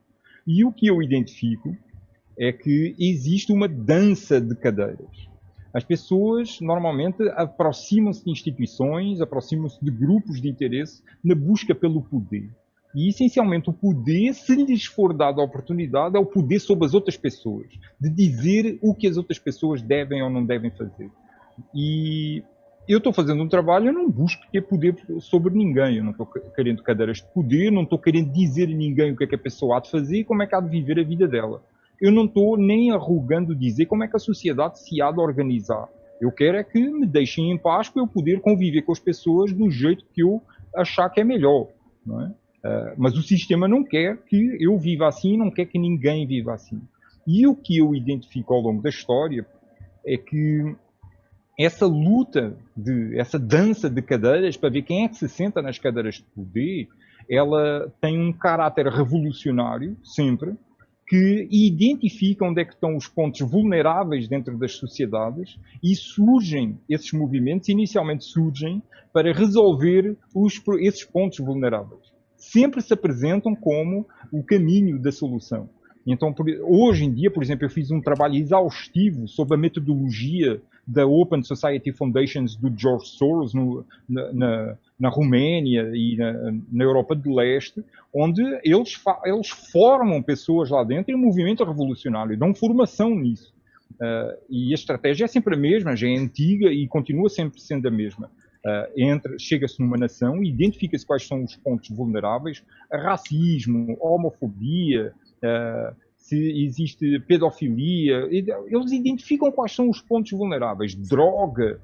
A: E o que eu identifico é que existe uma dança de cadeiras. As pessoas normalmente aproximam-se de instituições, aproximam-se de grupos de interesse na busca pelo poder. E, essencialmente, o poder, se lhes for dada a oportunidade, é o poder sobre as outras pessoas, de dizer o que as outras pessoas devem ou não devem fazer. E eu estou fazendo um trabalho, eu não busco ter poder sobre ninguém, eu não estou querendo cadeiras de poder, não estou querendo dizer a ninguém o que é que a pessoa há de fazer e como é que há de viver a vida dela. Eu não estou nem arrogando dizer como é que a sociedade se há de organizar. Eu quero é que me deixem em paz para eu poder conviver com as pessoas do jeito que eu achar que é melhor. Não é? Mas o sistema não quer que eu viva assim, não quer que ninguém viva assim. E o que eu identifico ao longo da história é que essa luta, essa dança de cadeiras para ver quem é que se senta nas cadeiras de poder, ela tem um caráter revolucionário, sempre, que identifica onde é que estão os pontos vulneráveis dentro das sociedades e surgem, esses movimentos inicialmente surgem para resolver esses pontos vulneráveis. Sempre se apresentam como o caminho da solução. Então, hoje em dia, por exemplo, eu fiz um trabalho exaustivo sobre a metodologia da Open Society Foundations do George Soros na Roménia e na Europa do Leste, onde eles formam pessoas lá dentro em um movimento revolucionário, dão formação nisso. E a estratégia é sempre a mesma, já é antiga e continua sempre sendo a mesma. Chega-se numa nação, identifica-se quais são os pontos vulneráveis, racismo, homofobia, se existe pedofilia, eles identificam quais são os pontos vulneráveis, droga.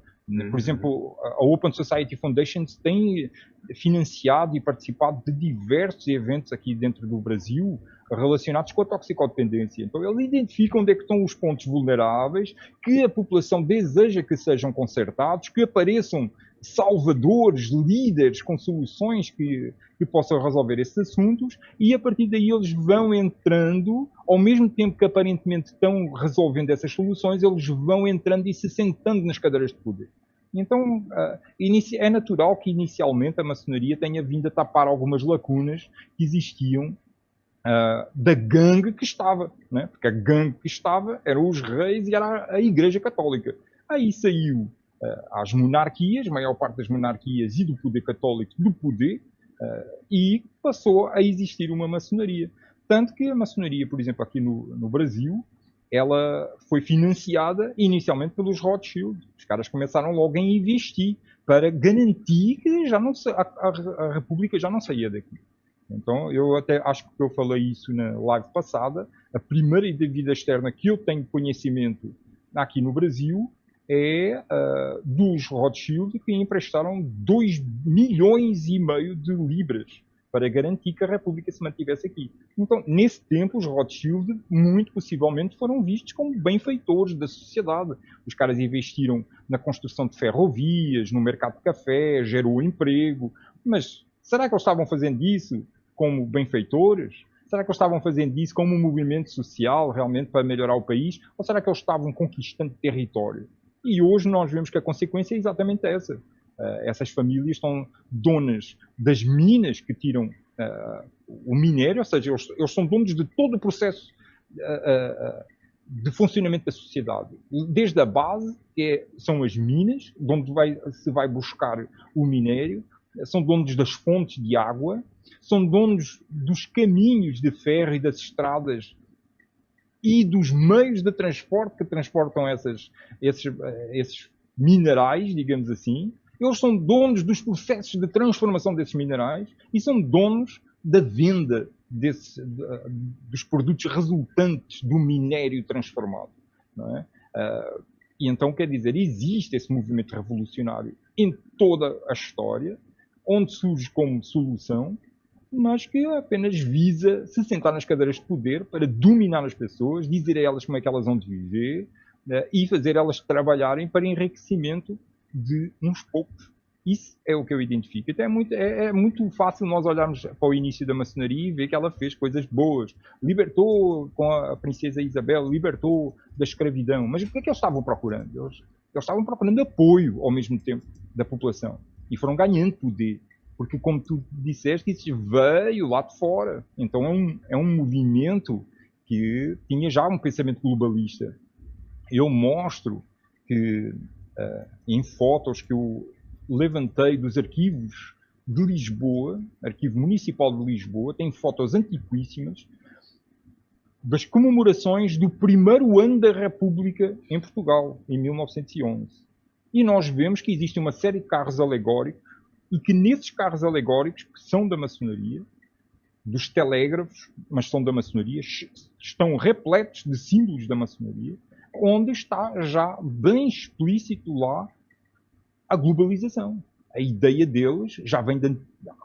A: Por exemplo, a Open Society Foundation tem financiado e participado de diversos eventos aqui dentro do Brasil relacionados com a toxicodependência. Então, eles identificam onde é que estão os pontos vulneráveis, que a população deseja que sejam consertados, que apareçam salvadores, líderes com soluções que possam resolver esses assuntos, e a partir daí eles vão entrando, ao mesmo tempo que aparentemente estão resolvendo essas soluções, eles vão entrando e se sentando nas cadeiras de poder. Então, é natural que inicialmente a maçonaria tenha vindo a tapar algumas lacunas que existiam da gangue que estava, né? Porque a gangue que estava eram os reis e era a Igreja Católica. Aí saiu às monarquias, a maior parte das monarquias e do poder católico do poder, e passou a existir uma maçonaria. Tanto que a maçonaria, por exemplo, aqui no Brasil, ela foi financiada inicialmente pelos Rothschild. Os caras começaram logo a investir para garantir que já não a República já não saía daqui. Então, eu até acho que eu falei isso na live passada. A primeira dívida externa que eu tenho conhecimento aqui no Brasil é dos Rothschild, que emprestaram 2,5 milhões de libras para garantir que a República se mantivesse aqui. Então, nesse tempo, os Rothschild, muito possivelmente, foram vistos como benfeitores da sociedade. Os caras investiram na construção de ferrovias, no mercado de café, gerou emprego. Mas será que eles estavam fazendo isso como benfeitores? Será que eles estavam fazendo isso como um movimento social, realmente, para melhorar o país? Ou será que eles estavam conquistando território? E hoje nós vemos que a consequência é exatamente essa. Essas famílias estão donas das minas que tiram o minério, ou seja, eles são donos de todo o processo de funcionamento da sociedade. Desde a base, que são as minas, de onde se vai buscar o minério, são donos das fontes de água, são donos dos caminhos de ferro e das estradas e dos meios de transporte que transportam esses minerais, digamos assim. Eles são donos dos processos de transformação desses minerais e são donos da venda dos produtos resultantes do minério transformado. Não é? E então, quer dizer, existe esse movimento revolucionário em toda a história, onde surge como solução, mas que apenas visa se sentar nas cadeiras de poder para dominar as pessoas, dizer a elas como é que elas vão viver, e fazer elas trabalharem para enriquecimento de uns poucos. Isso é o que eu identifico. Então é muito fácil nós olharmos para o início da maçonaria e ver que ela fez coisas boas. Libertou, com a princesa Isabel, libertou da escravidão. Mas o que é que eles estavam procurando? Eles estavam procurando apoio ao mesmo tempo da população. E foram ganhando poder. Porque, como tu disseste, isso veio lá de fora. Então é um movimento que tinha já um pensamento globalista. Eu mostro que em fotos que eu levantei dos arquivos de Lisboa, Arquivo Municipal de Lisboa, tem fotos antiquíssimas das comemorações do primeiro ano da República em Portugal, em 1911. E nós vemos que existe uma série de carros alegóricos e que nesses carros alegóricos, que são da maçonaria, dos telégrafos, mas são da maçonaria, estão repletos de símbolos da maçonaria, onde está já bem explícito lá a globalização. A ideia deles já vem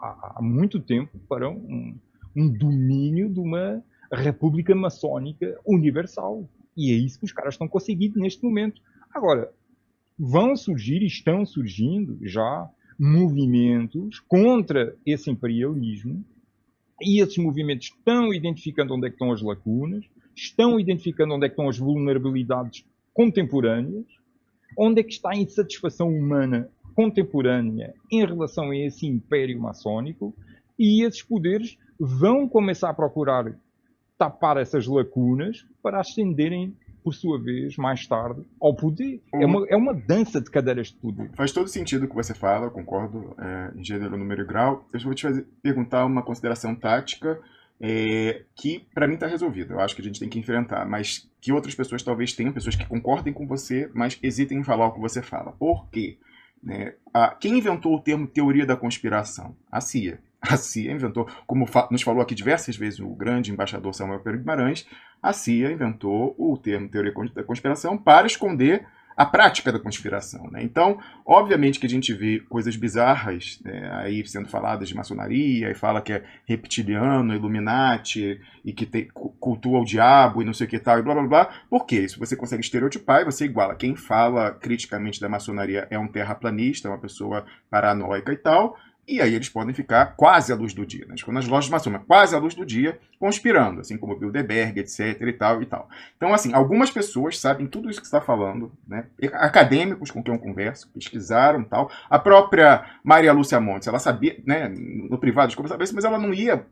A: há muito tempo para um domínio de uma república maçónica universal. E é isso que os caras estão conseguindo neste momento. Agora, vão surgir e estão surgindo já movimentos contra esse imperialismo, e esses movimentos estão identificando onde é que estão as lacunas, estão identificando onde é que estão as vulnerabilidades contemporâneas, onde é que está a insatisfação humana contemporânea em relação a esse império maçónico, e esses poderes vão começar a procurar tapar essas lacunas para ascenderem, por sua vez, mais tarde, ao poder. É uma dança de cadeiras de poder.
B: Faz todo sentido o que você fala, eu concordo, em gênero, número e grau. Eu vou te perguntar uma consideração tática que, para mim, está resolvida. Eu acho que a gente tem que enfrentar, mas que outras pessoas talvez tenham, pessoas que concordem com você, mas hesitem em falar o que você fala. Por quê? Quem inventou o termo teoria da conspiração? A CIA. A CIA inventou, como nos falou aqui diversas vezes o grande embaixador Samuel Pedro Guimarães, a CIA inventou o termo teoria da conspiração para esconder a prática da conspiração. Né? Então, obviamente que a gente vê coisas bizarras aí sendo faladas de maçonaria, e fala que é reptiliano, Illuminati, e que cultua o diabo e não sei o que tal, e blá blá blá. Por quê? Isso você consegue estereotipar e você iguala. Quem fala criticamente da maçonaria é um terraplanista, é uma pessoa paranoica e tal. E aí eles podem ficar quase à luz do dia, né? Quando as lojas maçônicas, quase à luz do dia, conspirando, assim como Bilderberg, etc. e tal e tal. Então, assim, algumas pessoas sabem tudo isso que você está falando, né? Acadêmicos com quem eu converso, pesquisaram e tal. A própria Maria Lúcia Montes, ela sabia, né, no privado, de saber isso, mas ela não ia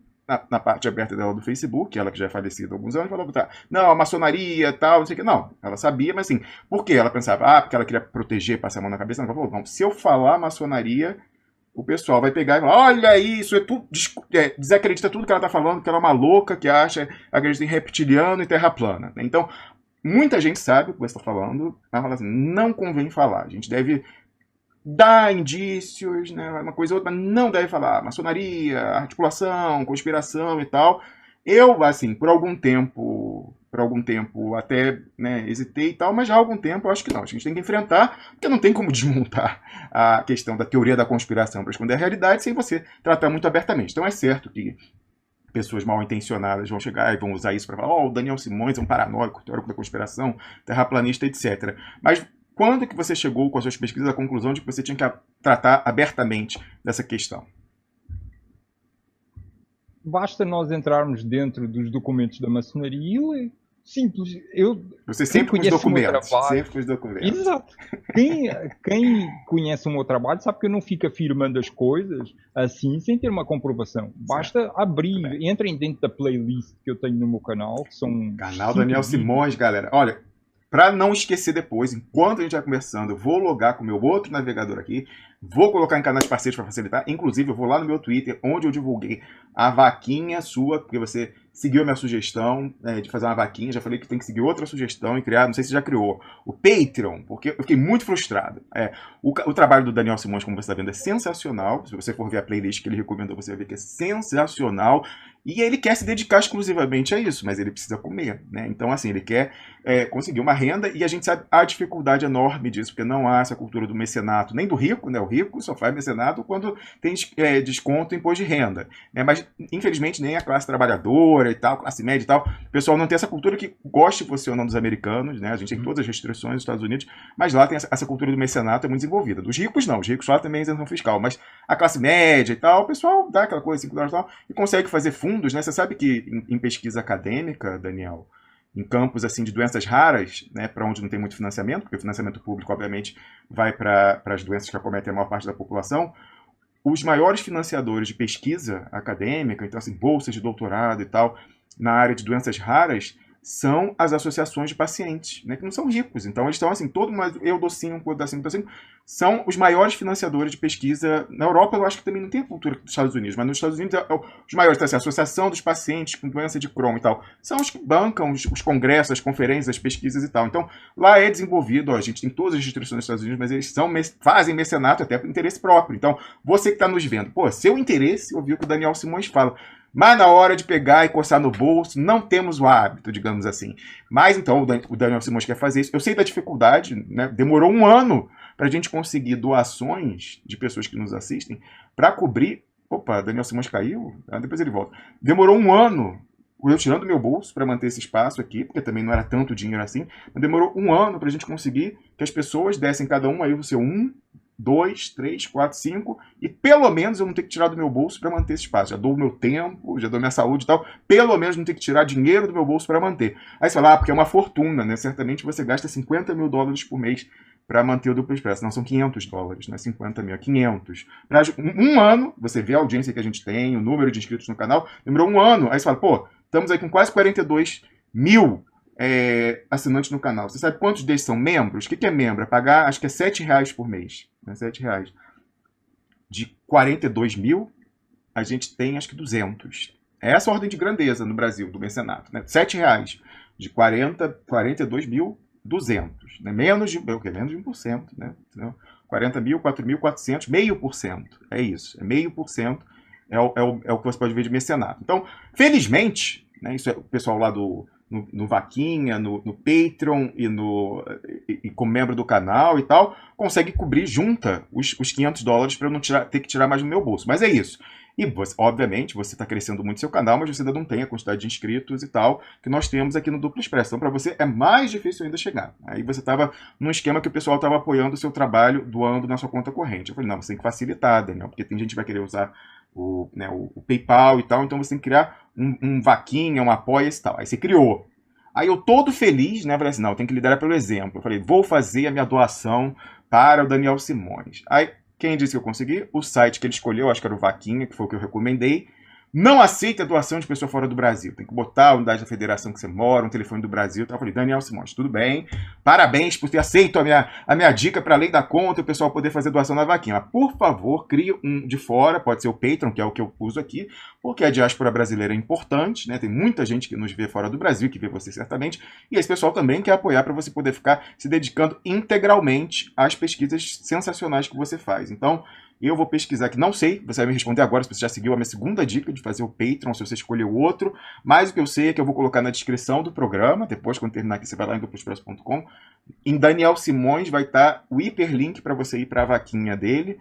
B: na parte aberta dela do Facebook, ela que já é falecida há alguns anos, falou, tá, não, a maçonaria tal, não sei o que. Não, ela sabia, mas assim, por quê? Ela pensava, porque ela queria proteger, passar a mão na cabeça. Não, ela falou, não, se eu falar maçonaria, o pessoal vai pegar e falar, olha isso, é tudo, desacredita tudo que ela está falando, que ela é uma louca, que acredita em reptiliano e terra plana. Então, muita gente sabe o que você está falando, mas fala assim, não convém falar. A gente deve dar indícios, né, uma coisa ou outra, mas não deve falar maçonaria, articulação, conspiração e tal. Eu, assim, por algum tempo até, né, hesitei e tal, mas já há algum tempo eu acho que não. A gente tem que enfrentar, porque não tem como desmontar a questão da teoria da conspiração para esconder a realidade sem você tratar muito abertamente. Então é certo que pessoas mal intencionadas vão chegar e vão usar isso para falar, o Daniel Simões é um paranoico, teórico da conspiração, terraplanista, etc. Mas quando que você chegou com as suas pesquisas à conclusão de que você tinha que tratar abertamente dessa questão?
A: Basta nós entrarmos dentro dos documentos da maçonaria e ler. Simples.
B: Você sempre com os documentos. Sempre com os documentos.
A: Exato. Quem conhece o meu trabalho sabe que eu não fico afirmando as coisas assim sem ter uma comprovação. Basta abrir, entrem dentro da playlist que eu tenho no meu canal, que são...
B: Canal Daniel Simões, galera. Olha, para não esquecer depois, enquanto a gente vai conversando, eu vou logar com o meu outro navegador aqui, vou colocar em canais parceiros para facilitar. Inclusive, eu vou lá no meu Twitter, onde eu divulguei a vaquinha sua, porque você seguiu a minha sugestão de fazer uma vaquinha. Já falei que tem que seguir outra sugestão e criar, não sei se já criou, o Patreon, porque eu fiquei muito frustrado. O trabalho do Daniel Simões, como você está vendo, é sensacional. Se você for ver a playlist que ele recomendou, você vai ver que é sensacional. E ele quer se dedicar exclusivamente a isso, mas ele precisa comer, né? Então, assim, ele quer conseguir uma renda, e a gente sabe a dificuldade enorme disso, porque não há essa cultura do mecenato, nem do rico, né? O rico só faz mecenato quando tem desconto em imposto de renda, né? Mas, infelizmente, nem a classe trabalhadora e tal, classe média e tal, o pessoal não tem essa cultura que, goste você ou não dos americanos, né? A gente tem todas as restrições nos Estados Unidos, mas lá tem essa cultura do mecenato, é muito desenvolvida. Dos ricos, não. Os ricos lá também é isenção fiscal, mas a classe média e tal, o pessoal dá aquela coisa, $5 e tal, e consegue fazer fundos, né? Você sabe que em pesquisa acadêmica, Daniel, em campos assim de doenças raras, né, para onde não tem muito financiamento, porque o financiamento público, obviamente, vai para as doenças que acometem a maior parte da população, os maiores financiadores de pesquisa acadêmica, então assim, bolsas de doutorado e tal, na área de doenças raras, são as associações de pacientes, né, que não são ricos. Então eles estão assim, todo mundo, eu dou 5, eu dou 5, são os maiores financiadores de pesquisa. Na Europa, eu acho que também não tem a cultura dos Estados Unidos, mas nos Estados Unidos, os maiores, então, assim, a Associação dos Pacientes com Doença de Crohn e tal, são os que bancam os congressos, as conferências, as pesquisas e tal. Então, lá é desenvolvido, a gente tem todas as restrições nos Estados Unidos, mas eles fazem mecenato até por interesse próprio. Então, você que está nos vendo, seu interesse, ouviu o que o Daniel Simões fala. Mas na hora de pegar e coçar no bolso, não temos o hábito, digamos assim. Mas então o Daniel Simões quer fazer isso. Eu sei da dificuldade, né? Demorou um ano para a gente conseguir doações de pessoas que nos assistem para cobrir. Opa, Daniel Simões caiu? Depois ele volta. Demorou um ano, eu tirando do meu bolso para manter esse espaço aqui, porque também não era tanto dinheiro assim, mas demorou um ano para a gente conseguir que as pessoas dessem cada um aí o seu 1, 2, 3, 4, 5, e pelo menos eu não ter que tirar do meu bolso para manter esse espaço. Já dou o meu tempo, já dou minha saúde e tal, pelo menos não ter que tirar dinheiro do meu bolso para manter. Aí você fala, porque é uma fortuna, né? Certamente você gasta $50 mil por mês para manter o Duplo Expresso. Não, são $500, não é 50 mil, é 500. Pra um ano, você vê a audiência que a gente tem, o número de inscritos no canal, demorou um ano. Aí você fala, pô, estamos aí com quase 42 mil assinantes no canal. Você sabe quantos desses são membros? O que é membro? É pagar, acho que é R$7 por mês. Né? R$7. De 42 mil, a gente tem acho que 200. É essa a ordem de grandeza no Brasil, do mecenato. Né? R$7. De 42 mil, 200. Né? Menos de 1%. Né? 40 mil, 4.400, 0,5%. É isso. É 0,5%. É o que você pode ver de mecenato. Então, felizmente, né, isso é o pessoal lá no Vaquinha, no Patreon e como membro do canal e tal, consegue cobrir, junta os $500 para eu não ter que tirar mais do meu bolso. Mas é isso. E, obviamente, você está crescendo muito seu canal, mas você ainda não tem a quantidade de inscritos e tal que nós temos aqui no Duplo Expresso. Então, para você, é mais difícil ainda chegar. Aí você estava num esquema que o pessoal estava apoiando o seu trabalho, doando na sua conta corrente. Eu falei, não, você tem que facilitar, Daniel, porque tem gente que vai querer usar o PayPal e tal, então você tem que criar um Vaquinha, um Apoia-se e tal. Aí você criou. Aí eu todo feliz, né, falei assim, não, eu tenho que liderar pelo exemplo. Eu falei, vou fazer a minha doação para o Daniel Simões. Aí, quem disse que eu consegui? O site que ele escolheu, acho que era o Vaquinha, que foi o que eu recomendei, não aceita a doação de pessoa fora do Brasil. Tem que botar a unidade da federação que você mora, um telefone do Brasil. Então eu falei, Daniel Simões, tudo bem. Parabéns por ter aceito a minha dica para além da conta, o pessoal poder fazer doação na vaquinha. Mas, por favor, crie um de fora, pode ser o Patreon, que é o que eu uso aqui, porque a diáspora brasileira é importante, né? Tem muita gente que nos vê fora do Brasil, que vê você certamente, e esse pessoal também quer apoiar para você poder ficar se dedicando integralmente às pesquisas sensacionais que você faz. Então, eu vou pesquisar aqui, não sei, você vai me responder agora se você já seguiu a minha segunda dica de fazer o Patreon, se você escolheu outro, mas o que eu sei é que eu vou colocar na descrição do programa, depois quando terminar aqui você vai lá em duploexpresso.com, em Daniel Simões vai estar o hiperlink para você ir para a vaquinha dele,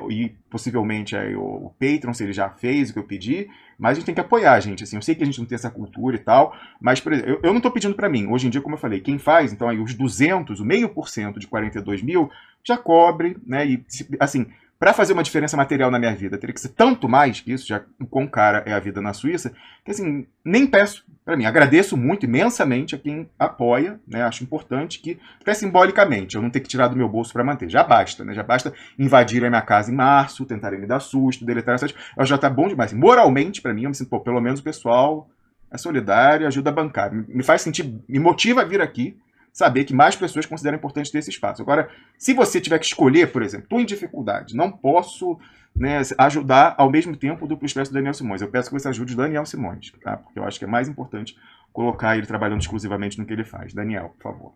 B: e possivelmente o Patreon, se ele já fez o que eu pedi, mas a gente tem que apoiar, gente. Assim, eu sei que a gente não tem essa cultura e tal, mas, por exemplo, eu não estou pedindo para mim. Hoje em dia, como eu falei, quem faz, então, aí os 200, o 0,5% de 42 mil, já cobre, né? E, assim, para fazer uma diferença material na minha vida, teria que ser tanto mais que isso, já quão cara é a vida na Suíça, que, assim, nem peço para mim. Agradeço muito, imensamente, a quem apoia, né? Acho importante que, até simbolicamente, eu não ter que tirar do meu bolso para manter. Já basta, né? Já basta invadir a minha casa em março, tentarem me dar susto, deletar essa... Já tá bom demais. Moralmente, para mim, eu me sinto, pô, pelo menos o pessoal é solidário, ajuda a bancar. Me faz sentir, me motiva a vir aqui, saber que mais pessoas consideram importante ter esse espaço. Agora, se você tiver que escolher, por exemplo, estou em dificuldade, não posso, né, ajudar ao mesmo tempo o Duplo Expresso do Daniel Simões. Eu peço que você ajude o Daniel Simões, tá? Porque eu acho que é mais importante colocar ele trabalhando exclusivamente no que ele faz. Daniel, por favor.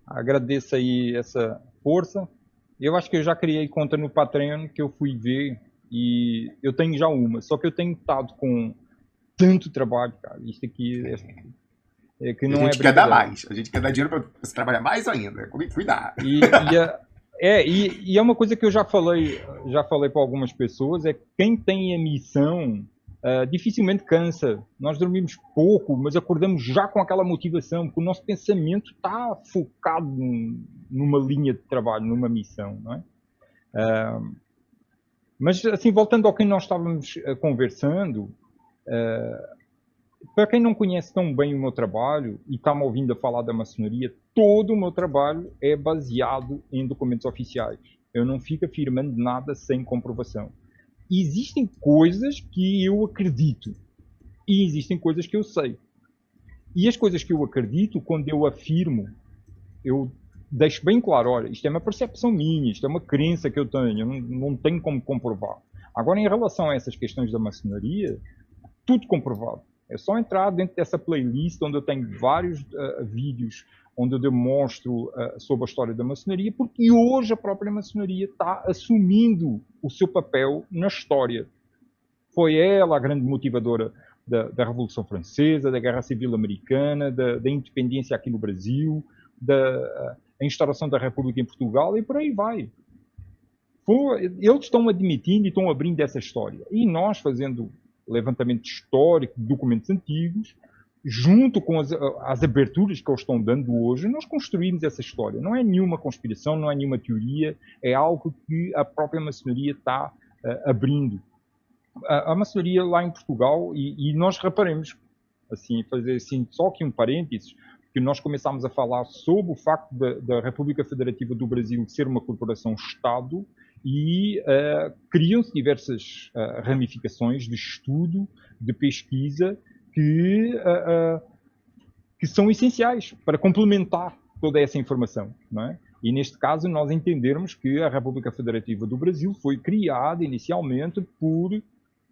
A: Agradeço aí essa força. Eu acho que eu já criei conta no Patreon, que eu fui ver, e eu tenho já uma, só que eu tenho estado com tanto trabalho, cara. Isto aqui é que não é brincadeira.
B: A gente quer dar mais, a gente quer dar dinheiro para você trabalhar mais ainda. Cuidar.
A: E é uma coisa que eu já falei para algumas pessoas, é que quem tem a missão dificilmente cansa. Nós dormimos pouco, mas acordamos já com aquela motivação, porque o nosso pensamento está focado numa linha de trabalho, numa missão, não é? Mas, assim, voltando ao que nós estávamos conversando, para quem não conhece tão bem o meu trabalho e está-me ouvindo a falar da maçonaria, todo o meu trabalho é baseado em documentos oficiais. Eu não fico afirmando nada sem comprovação. Existem coisas que eu acredito e existem coisas que eu sei. E as coisas que eu acredito, quando eu afirmo, eu deixo bem claro, olha, isto é uma percepção minha, isto é uma crença que eu tenho, eu não tenho como comprovar. Agora, em relação a essas questões da maçonaria, tudo comprovado. É só entrar dentro dessa playlist onde eu tenho vários vídeos onde eu demonstro sobre a história da maçonaria, porque hoje a própria maçonaria está assumindo o seu papel na história. Foi ela a grande motivadora da Revolução Francesa, da Guerra Civil Americana, da independência aqui no Brasil. da instauração da República em Portugal e por aí vai. Eles estão admitindo e estão abrindo essa história. E nós, fazendo levantamento histórico de documentos antigos, junto com as aberturas que eles estão dando hoje, nós construímos essa história. Não é nenhuma conspiração, não é nenhuma teoria, é algo que a própria maçonaria está abrindo. A maçonaria lá em Portugal, e nós reparemos, assim, fazer assim, só aqui um parênteses, que nós começámos a falar sobre o facto da República Federativa do Brasil ser uma corporação-Estado, e criam-se diversas ramificações de estudo, de pesquisa, que são essenciais para complementar toda essa informação, não é? E neste caso nós entendermos que a República Federativa do Brasil foi criada inicialmente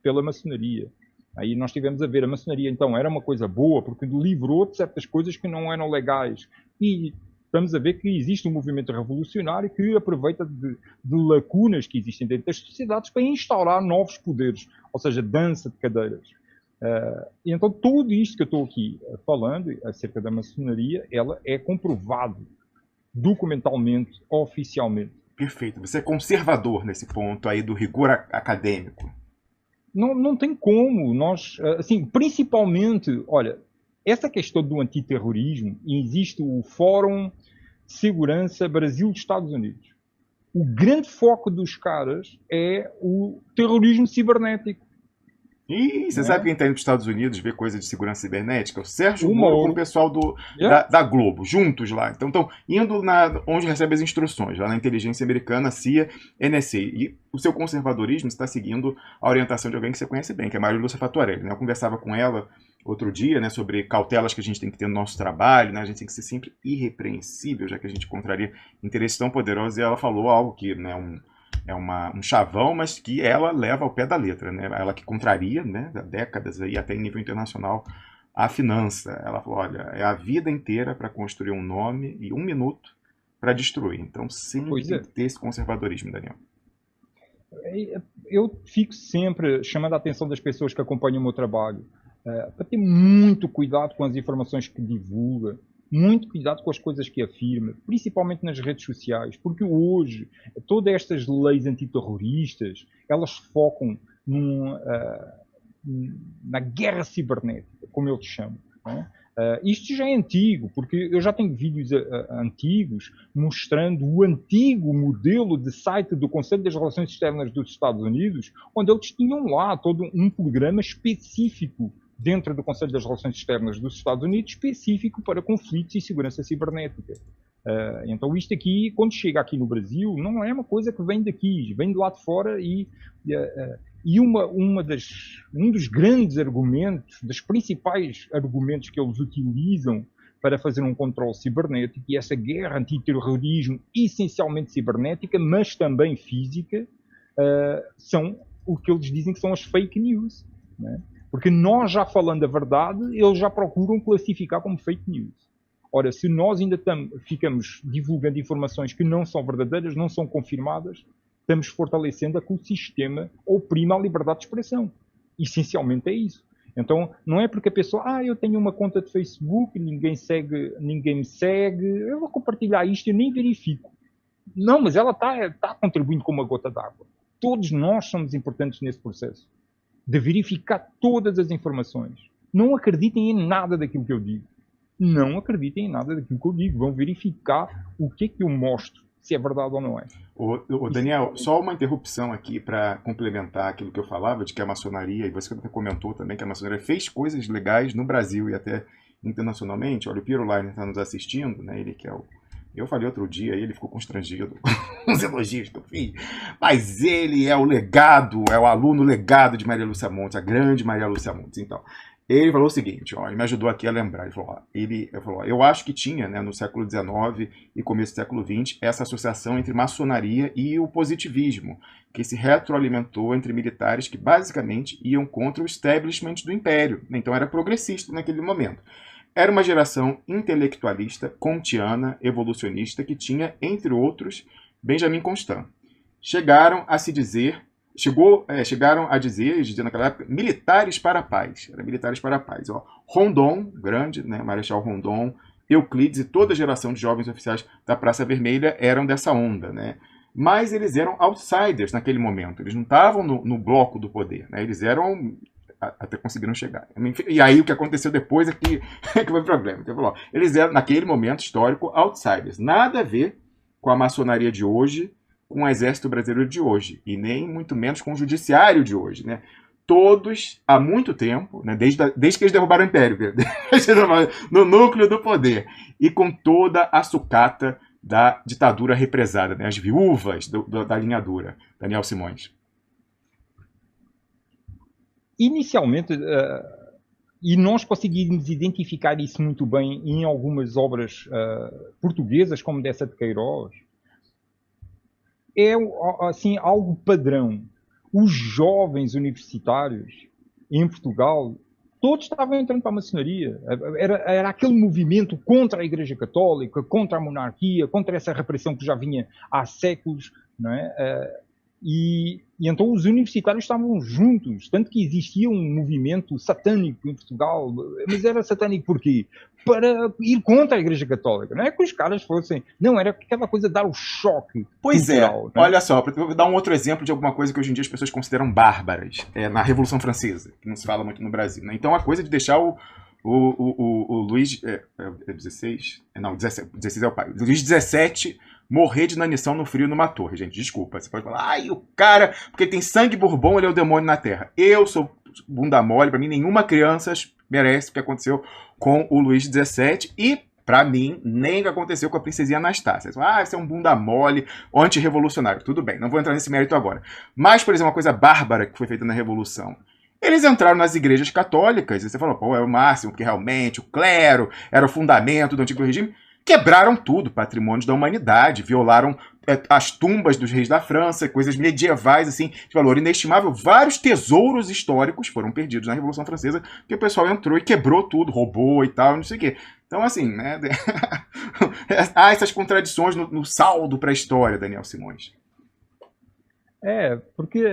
A: pela maçonaria. Aí nós tivemos a ver, a maçonaria então era uma coisa boa porque livrou de certas coisas que não eram legais, e estamos a ver que existe um movimento revolucionário que aproveita de lacunas que existem dentro das sociedades para instaurar novos poderes, ou seja, dança de cadeiras. E então tudo isto que eu estou aqui falando acerca da maçonaria, ela é comprovado documentalmente, oficialmente.
B: Perfeito. Você é conservador nesse ponto aí do rigor acadêmico.
A: Não tem como. Nós, assim, principalmente, olha, essa questão do antiterrorismo, existe o Fórum de Segurança Brasil-Estados Unidos. O grande foco dos caras é o terrorismo cibernético.
B: E você sabe quem está indo para os Estados Unidos ver coisa de segurança cibernética? O Sérgio Moro com o pessoal da Globo, juntos lá. Então estão indo onde recebe as instruções, lá na inteligência americana, CIA, NSA. E o seu conservadorismo está seguindo a orientação de alguém que você conhece bem, que é a Maria Lúcia Fatuarelli, né? Eu conversava com ela outro dia, né, sobre cautelas que a gente tem que ter no nosso trabalho, né? A gente tem que ser sempre irrepreensível, já que a gente contraria interesses tão poderosos. E ela falou algo que, né, um chavão, mas que ela leva ao pé da letra, né? Ela que contraria, né, há décadas aí, até em nível internacional, a finança. Ela falou, olha, é a vida inteira para construir um nome e 1 minuto para destruir. Então sempre tem que ter esse conservadorismo, Daniel.
A: Eu fico sempre chamando a atenção das pessoas que acompanham o meu trabalho para ter muito cuidado com as informações que divulga, muito cuidado com as coisas que afirma, principalmente nas redes sociais, porque hoje todas estas leis antiterroristas, elas focam na guerra cibernética, como eu te chamo. Né? Isto já é antigo, porque eu já tenho vídeos antigos mostrando o antigo modelo de site do Conselho das Relações Externas dos Estados Unidos, onde eles tinham lá todo um programa específico dentro do Conselho das Relações Externas dos Estados Unidos, específico para conflitos e segurança cibernética. Então isto aqui, quando chega aqui no Brasil, não é uma coisa que vem daqui, vem de lá de fora, e um dos grandes argumentos, dos principais argumentos que eles utilizam para fazer um controle cibernético, e essa guerra antiterrorismo essencialmente cibernética, mas também física, são o que eles dizem que são as fake news, né? Porque nós já falando a verdade, eles já procuram classificar como fake news. Ora, se nós ainda ficamos divulgando informações que não são verdadeiras, não são confirmadas, estamos fortalecendo a que o sistema oprima a liberdade de expressão. Essencialmente é isso. Então, não é porque a pessoa, eu tenho uma conta de Facebook, ninguém me segue, eu vou compartilhar isto e eu nem verifico. Não, mas ela está contribuindo com uma gota d'água. Todos nós somos importantes nesse processo de verificar todas as informações. Não acreditem em nada daquilo que eu digo. Não acreditem em nada daquilo que eu digo. Vão verificar o que é que eu mostro, se é verdade ou não é.
B: Ô Daniel, só uma interrupção aqui para complementar aquilo que eu falava, de que a maçonaria, e você comentou também que a maçonaria fez coisas legais no Brasil e até internacionalmente. Olha, o Piero Leiner está nos assistindo, né? Ele que é o... Eu falei outro dia, ele ficou constrangido com os elogios que eu fiz, mas ele é o legado, é o aluno legado de Maria Lúcia Montes, a grande Maria Lúcia Montes. Então, ele falou o seguinte, ele me ajudou aqui a lembrar, ele falou, eu acho que tinha, né, no século XIX e começo do século XX, essa associação entre maçonaria e o positivismo, que se retroalimentou entre militares que basicamente iam contra o establishment do império, então era progressista naquele momento. Era uma geração intelectualista, kantiana, evolucionista, que tinha, entre outros, Benjamin Constant. Chegaram a dizer, naquela época, militares para a paz. Era militares para a paz. Rondon, grande, né, Marechal Rondon, Euclides e toda a geração de jovens oficiais da Praça Vermelha eram dessa onda, né? Mas eles eram outsiders naquele momento, eles não estavam no bloco do poder, né? Eles eram... até conseguiram chegar. E aí o que aconteceu depois é que foi o problema. Eles eram, naquele momento histórico, outsiders. Nada a ver com a maçonaria de hoje, com o exército brasileiro de hoje, e nem muito menos com o judiciário de hoje, né? Todos, há muito tempo, né, desde que eles derrubaram o Império, no núcleo do poder, e com toda a sucata da ditadura represada, né, as viúvas da linha dura. Daniel Simões.
A: Inicialmente, e nós conseguimos identificar isso muito bem em algumas obras portuguesas, como dessa de Queiroz, é assim, algo padrão. Os jovens universitários em Portugal, todos estavam entrando para a maçonaria. Era aquele movimento contra a Igreja Católica, contra a monarquia, contra essa repressão que já vinha há séculos, não é? E então os universitários estavam juntos, tanto que existia um movimento satânico em Portugal. Mas era satânico porquê? Para ir contra a Igreja Católica. Não é que os caras fossem... Não, era aquela coisa de dar o choque cultural.
B: Pois é, olha só, vou dar um outro exemplo de alguma coisa que hoje em dia as pessoas consideram bárbaras, na Revolução Francesa, que não se fala muito no Brasil, né? Então a coisa de deixar o Luís... é 16? Não, 16 é o pai. Luís XVII... morrer de inanição no frio numa torre, gente, desculpa. Você pode falar, ai, o cara, porque tem sangue bourbon, ele é o demônio na terra. Eu sou bunda mole, pra mim nenhuma criança merece o que aconteceu com o Luís XVII e, pra mim, nem o que aconteceu com a princesinha Anastácia. Você é um bunda mole, anti-revolucionário. Tudo bem, não vou entrar nesse mérito agora. Mas, por exemplo, uma coisa bárbara que foi feita na Revolução. Eles entraram nas igrejas católicas e você falou, pô, é o máximo, porque realmente o clero era o fundamento do antigo regime. Quebraram tudo, patrimônios da humanidade, violaram as tumbas dos reis da França, coisas medievais, assim, de valor inestimável. Vários tesouros históricos foram perdidos na Revolução Francesa, porque o pessoal entrou e quebrou tudo, roubou e tal, não sei o quê. Então, assim, né, há essas contradições no saldo para a história, Daniel Simões.
A: Porque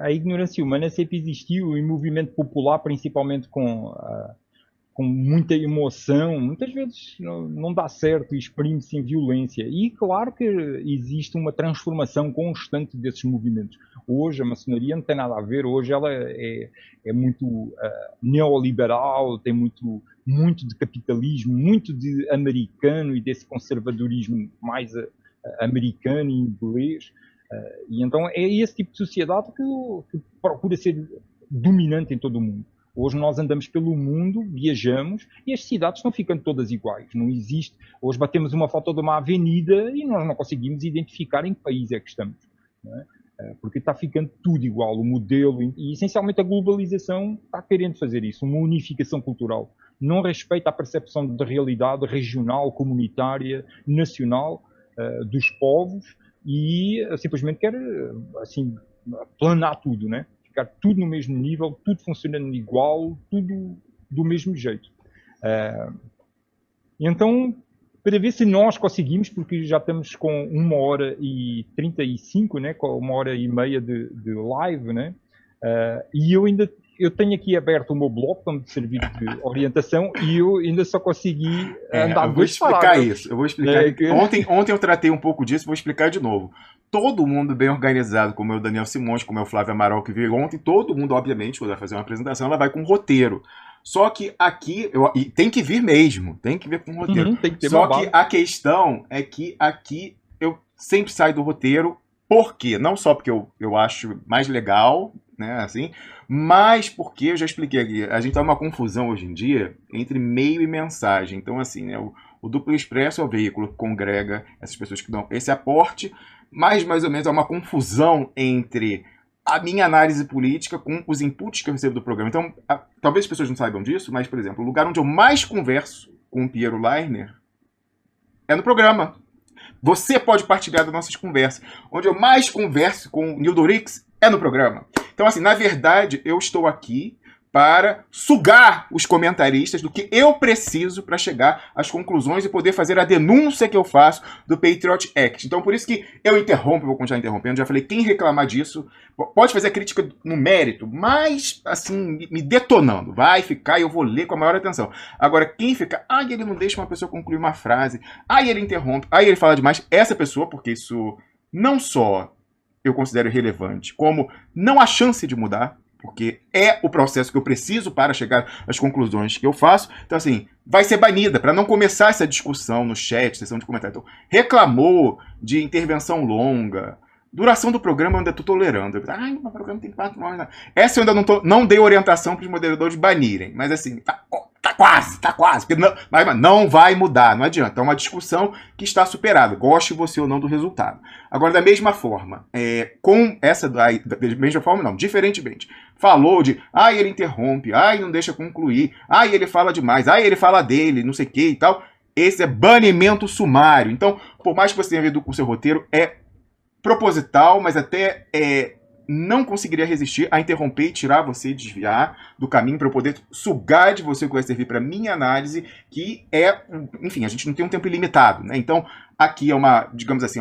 A: a ignorância humana sempre existiu em movimento popular, principalmente com muita emoção, muitas vezes não dá certo e exprime-se em violência. E claro que existe uma transformação constante desses movimentos. Hoje a maçonaria não tem nada a ver, hoje ela é muito neoliberal, tem muito de capitalismo, muito de americano e desse conservadorismo mais americano e inglês. E então é esse tipo de sociedade que procura ser dominante em todo o mundo. Hoje nós andamos pelo mundo, viajamos e as cidades estão ficando todas iguais. Não existe. Hoje batemos uma foto de uma avenida e nós não conseguimos identificar em que país é que estamos. Não é? Porque está ficando tudo igual. O modelo e essencialmente a globalização está querendo fazer isso. Uma unificação cultural. Não respeita a percepção da realidade regional, comunitária, nacional dos povos e simplesmente quer assim, planar tudo, né? Ficar tudo no mesmo nível, tudo funcionando igual, tudo do mesmo jeito. Então, para ver se nós conseguimos, porque já estamos com 1h35, né, com 1h30 de live, né, e eu tenho aqui aberto o meu blog para me servir de orientação e eu ainda só consegui andar
B: eu vou explicar isso. Eu vou explicar. Ontem eu tratei um pouco disso, vou explicar de novo. Todo mundo bem organizado, como é o Daniel Simões, como é o Flávio Amaral que veio ontem, todo mundo, obviamente, quando vai fazer uma apresentação, ela vai com roteiro. Só que aqui, e tem que vir mesmo, tem que vir com roteiro.
A: Tem que ter
B: Só que a questão é que aqui eu sempre saio do roteiro, por quê? Não só porque eu acho mais legal, né, assim, mas porque eu já expliquei aqui, a gente tá uma confusão hoje em dia entre meio e mensagem. Então, assim, né, o Duplo Expresso é o veículo que congrega essas pessoas que dão esse aporte, mas mais ou menos é uma confusão entre a minha análise política com os inputs que eu recebo do programa. Então, talvez as pessoas não saibam disso, mas, por exemplo, o lugar onde eu mais converso com o Piero Leiner é no programa. Você pode partilhar das nossas conversas. Onde eu mais converso com o Nildo Rix é no programa. Então, assim, na verdade, eu estou aqui para sugar os comentaristas do que eu preciso para chegar às conclusões e poder fazer a denúncia que eu faço do Patriot Act. Então, por isso que eu interrompo, vou continuar interrompendo, já falei, quem reclamar disso, pode fazer a crítica no mérito, mas, assim, me detonando, vai ficar e eu vou ler com a maior atenção. Agora, quem fica, ele não deixa uma pessoa concluir uma frase, ele interrompe, ele fala demais, essa pessoa, porque isso não só eu considero irrelevante, como não há chance de mudar, porque é o processo que eu preciso para chegar às conclusões que eu faço. Então, assim, vai ser banida, para não começar essa discussão no chat, sessão de comentário. Então, reclamou de intervenção longa, duração do programa eu ainda estou tolerando. O programa tem 4 horas. Essa eu ainda não dei orientação para os moderadores banirem, mas assim, tá quase. Porque não vai mudar, não adianta. É uma discussão que está superada, goste você ou não do resultado. Agora, da mesma forma, com essa, da mesma forma não, diferentemente, falou de, ele interrompe, não deixa concluir, ele fala demais, ele fala dele, não sei o que e tal. Esse é banimento sumário. Então, por mais que você tenha vindo com o seu roteiro, é proposital, mas até não conseguiria resistir a interromper e tirar você e desviar do caminho para eu poder sugar de você o que vai servir para minha análise, que enfim, a gente não tem um tempo ilimitado, né? Então, aqui é uma, digamos assim,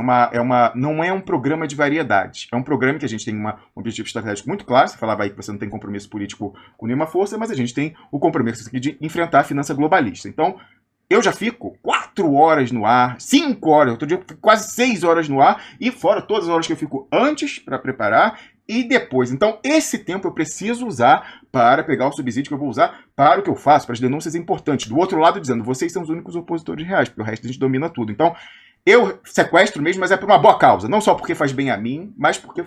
B: não é um programa de variedade. É um programa que a gente tem um objetivo estratégico muito claro. Você falava aí que você não tem compromisso político com nenhuma força, mas a gente tem o compromisso aqui de enfrentar a finança globalista. Então, eu já fico 4 horas no ar, 5 horas, outro dia eu fico quase 6 horas no ar, e fora todas as horas que eu fico antes para preparar e depois. Então, esse tempo eu preciso usar para pegar o subsídio que eu vou usar para o que eu faço, para as denúncias importantes. Do outro lado, dizendo, vocês são os únicos opositores reais, porque o resto a gente domina tudo. Então, eu sequestro mesmo, mas é por uma boa causa. Não só porque faz bem a mim, mas porque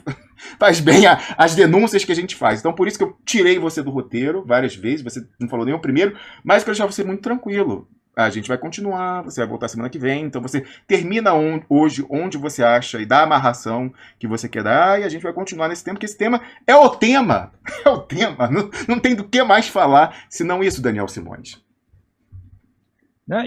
B: faz bem às denúncias que a gente faz. Então, por isso que eu tirei você do roteiro várias vezes, você não falou nem o primeiro, mas eu quero deixar você muito tranquilo. A gente vai continuar, você vai voltar semana que vem, então você termina hoje onde você acha e dá a amarração que você quer dar, e a gente vai continuar nesse tema, porque esse tema é o tema, não tem do que mais falar, senão isso, Daniel Simões.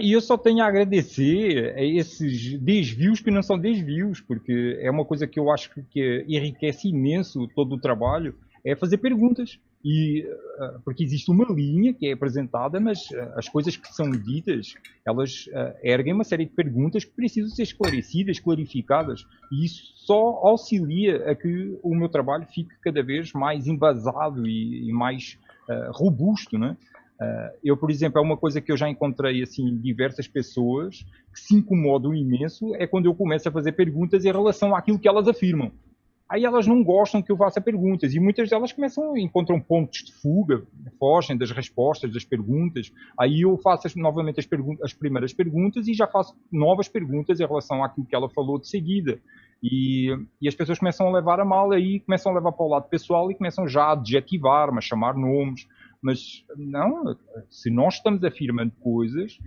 A: E eu só tenho a agradecer a esses desvios que não são desvios, porque é uma coisa que eu acho que enriquece imenso todo o trabalho, é fazer perguntas. Porque existe uma linha que é apresentada, mas as coisas que são ditas, elas erguem uma série de perguntas que precisam ser esclarecidas, clarificadas, e isso só auxilia a que o meu trabalho fique cada vez mais embasado e mais robusto, né? Eu, por exemplo, é uma coisa que eu já encontrei assim diversas pessoas que se incomodam imenso, é quando eu começo a fazer perguntas em relação àquilo que elas afirmam. Aí elas não gostam que eu faça perguntas, e muitas delas encontram pontos de fuga, fogem das respostas, das perguntas. Aí eu faço novamente as primeiras perguntas e já faço novas perguntas em relação àquilo que ela falou de seguida. E as pessoas começam a levar a mal, aí começam a levar para o lado pessoal e começam já a adjetivar-me, a chamar nomes. Mas não, se nós estamos afirmando coisas,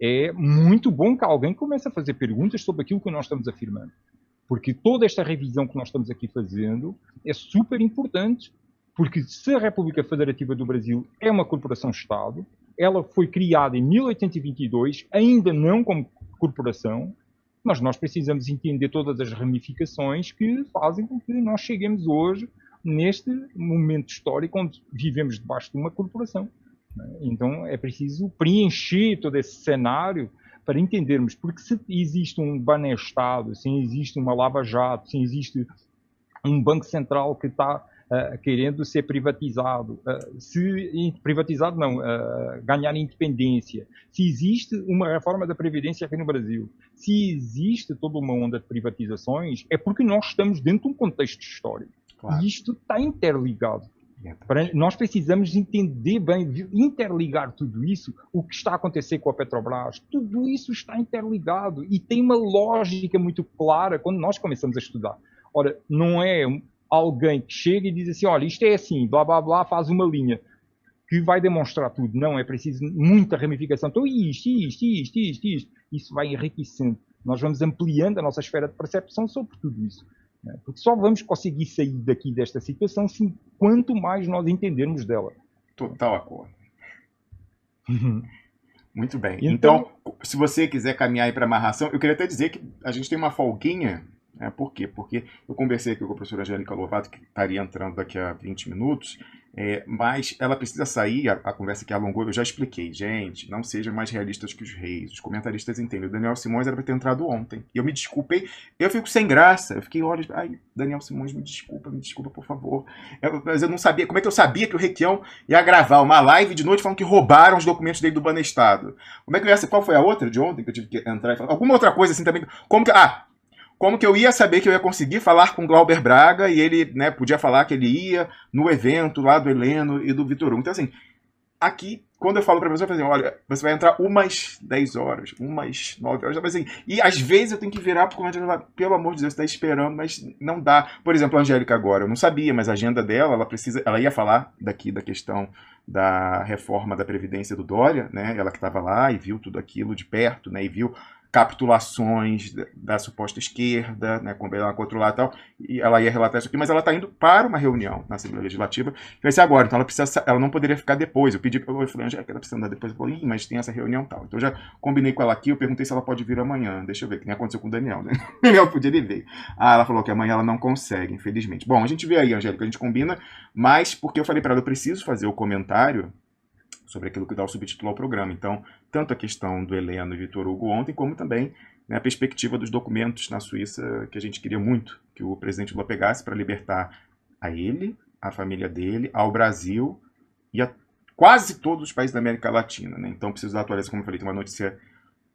A: é muito bom que alguém comece a fazer perguntas sobre aquilo que nós estamos afirmando. Porque toda esta revisão que nós estamos aqui fazendo é super importante, porque se a República Federativa do Brasil é uma corporação-Estado, ela foi criada em 1822, ainda não como corporação, mas nós precisamos entender todas as ramificações que fazem com que nós cheguemos hoje neste momento histórico onde vivemos debaixo de uma corporação. Então é preciso preencher todo esse cenário para entendermos, porque se existe um Banestado, se existe uma Lava-Jato, se existe um Banco Central que está querendo ser privatizado, ganhar independência, se existe uma reforma da Previdência aqui no Brasil, se existe toda uma onda de privatizações, é porque nós estamos dentro de um contexto histórico. Claro. E isto está interligado. Nós precisamos entender bem, interligar tudo isso, o que está a acontecer com a Petrobras, tudo isso está interligado e tem uma lógica muito clara quando nós começamos a estudar. Ora, não é alguém que chega e diz assim, olha, isto é assim, blá, blá, blá, faz uma linha que vai demonstrar tudo. Não, é preciso muita ramificação. Então, isto. Isso vai enriquecendo. Nós vamos ampliando a nossa esfera de percepção sobre tudo isso. Porque só vamos conseguir sair daqui desta situação quanto mais nós entendermos dela.
B: Total acordo. Muito bem. Então, se você quiser caminhar aí para a amarração, eu queria até dizer que a gente tem uma folguinha. Por quê? Porque eu conversei aqui com a professora Angélica Lovato, que estaria entrando daqui a 20 minutos, Mas ela precisa sair, a conversa que alongou, eu já expliquei. Gente, não sejam mais realistas que os reis. Os comentaristas entendem. O Daniel Simões era para ter entrado ontem. E eu me desculpei. Eu fico sem graça. Eu fiquei, olha, ai, Daniel Simões, me desculpa, por favor. Mas eu não sabia. Como é que eu sabia que o Requião ia gravar uma live de noite falando que roubaram os documentos dele do Banestado? Como é que eu ia... Qual foi a outra de ontem que eu tive que entrar e falar? Alguma outra coisa assim também. Como que eu ia saber que eu ia conseguir falar com o Glauber Braga e ele, né, podia falar que ele ia no evento lá do Heleno e do Vitor Hugo. Então, assim, aqui, quando eu falo pra pessoa, eu falo assim, olha, você vai entrar umas 10 horas, umas 9 horas, assim, e às vezes eu tenho que virar pro comentário, pelo amor de Deus, você tá esperando, mas não dá. Por exemplo, a Angélica agora, eu não sabia, mas a agenda dela, ela ia falar daqui da questão da reforma da Previdência do Dória, né, ela que estava lá e viu tudo aquilo de perto, né, e viu capitulações da suposta esquerda, né, com ela contra o lado e tal, e ela ia relatar isso aqui, mas ela está indo para uma reunião na Assembleia Legislativa, que vai ser agora, então ela não poderia ficar depois. Eu pedi para ela, falei, Angélica, ela precisa andar depois, eu falei, mas tem essa reunião e tal. Então eu já combinei com ela aqui, eu perguntei se ela pode vir amanhã, deixa eu ver, que nem aconteceu com o Daniel, né? O Daniel podia ele vir. Ela falou que amanhã ela não consegue, infelizmente. Bom, a gente vê aí, Angélica, a gente combina, mas porque eu falei para ela, eu preciso fazer o comentário sobre aquilo que dá o subtítulo ao programa. Então, tanto a questão do Heleno e Vitor Hugo ontem, como também, né, a perspectiva dos documentos na Suíça que a gente queria muito que o presidente Lula pegasse para libertar a ele, a família dele, ao Brasil e a quase todos os países da América Latina. Né? Então, preciso da atualização, como eu falei, tem uma notícia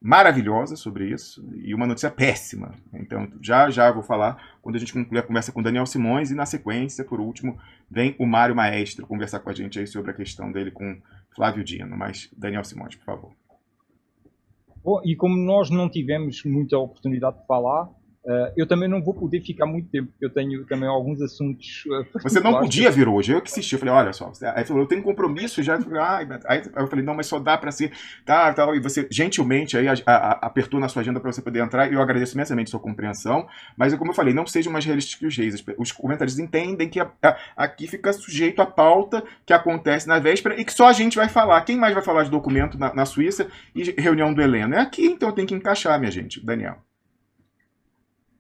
B: maravilhosa sobre isso e uma notícia péssima. Então, já vou falar quando a gente concluir a conversa com o Daniel Simões e, na sequência, por último, vem o Mário Maestro conversar com a gente aí sobre a questão dele com Flávio Dino. Mas, Daniel Simões, por favor.
A: Bom, e como nós não tivemos muita oportunidade de falar, eu também não vou poder ficar muito tempo, porque eu tenho também alguns assuntos...
B: Você não podia vir hoje, eu que insisti, eu falei, olha só, aí falou, eu tenho compromisso já, aí eu falei, não, mas só dá para ser, tá, e você gentilmente aí apertou na sua agenda para você poder entrar, e eu agradeço imensamente a sua compreensão, mas como eu falei, não sejam mais realistas que os reis, os comentaristas entendem que aqui fica sujeito à pauta que acontece na véspera e que só a gente vai falar. Quem mais vai falar de documento na Suíça e reunião do Heleno? É aqui, então tem que encaixar, minha gente. Daniel.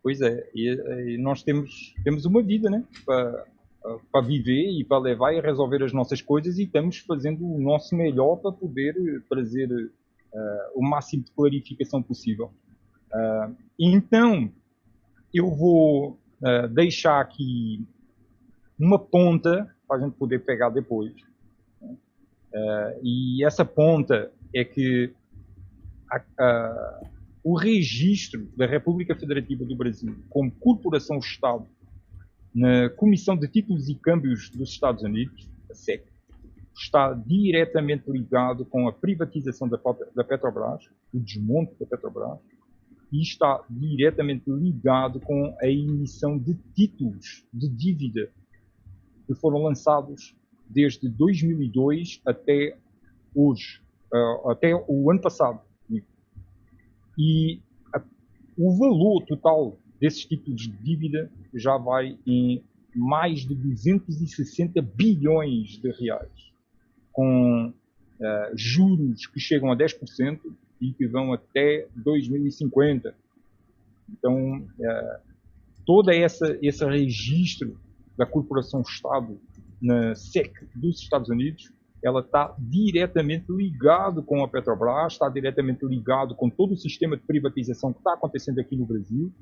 A: Pois é, e nós temos uma vida, né, para viver e para levar e resolver as nossas coisas, e estamos fazendo o nosso melhor para poder trazer o máximo de clarificação possível. Então, eu vou deixar aqui uma ponta para a gente poder pegar depois. E essa ponta é que o registro da República Federativa do Brasil como corporação-Estado na Comissão de Títulos e Câmbios dos Estados Unidos, a SEC, está diretamente ligado com a privatização da Petrobras, o desmonte da Petrobras, e está diretamente ligado com a emissão de títulos de dívida que foram lançados desde 2002 até hoje, até o ano passado. E o valor total desses títulos de dívida já vai em mais de 260 bilhões de reais, com juros que chegam a 10% e que vão até 2050. Então, todo esse registro da corporação-Estado na SEC dos Estados Unidos, ela está diretamente ligado com a Petrobras, está diretamente ligado com todo o sistema de privatização que está acontecendo aqui no Brasil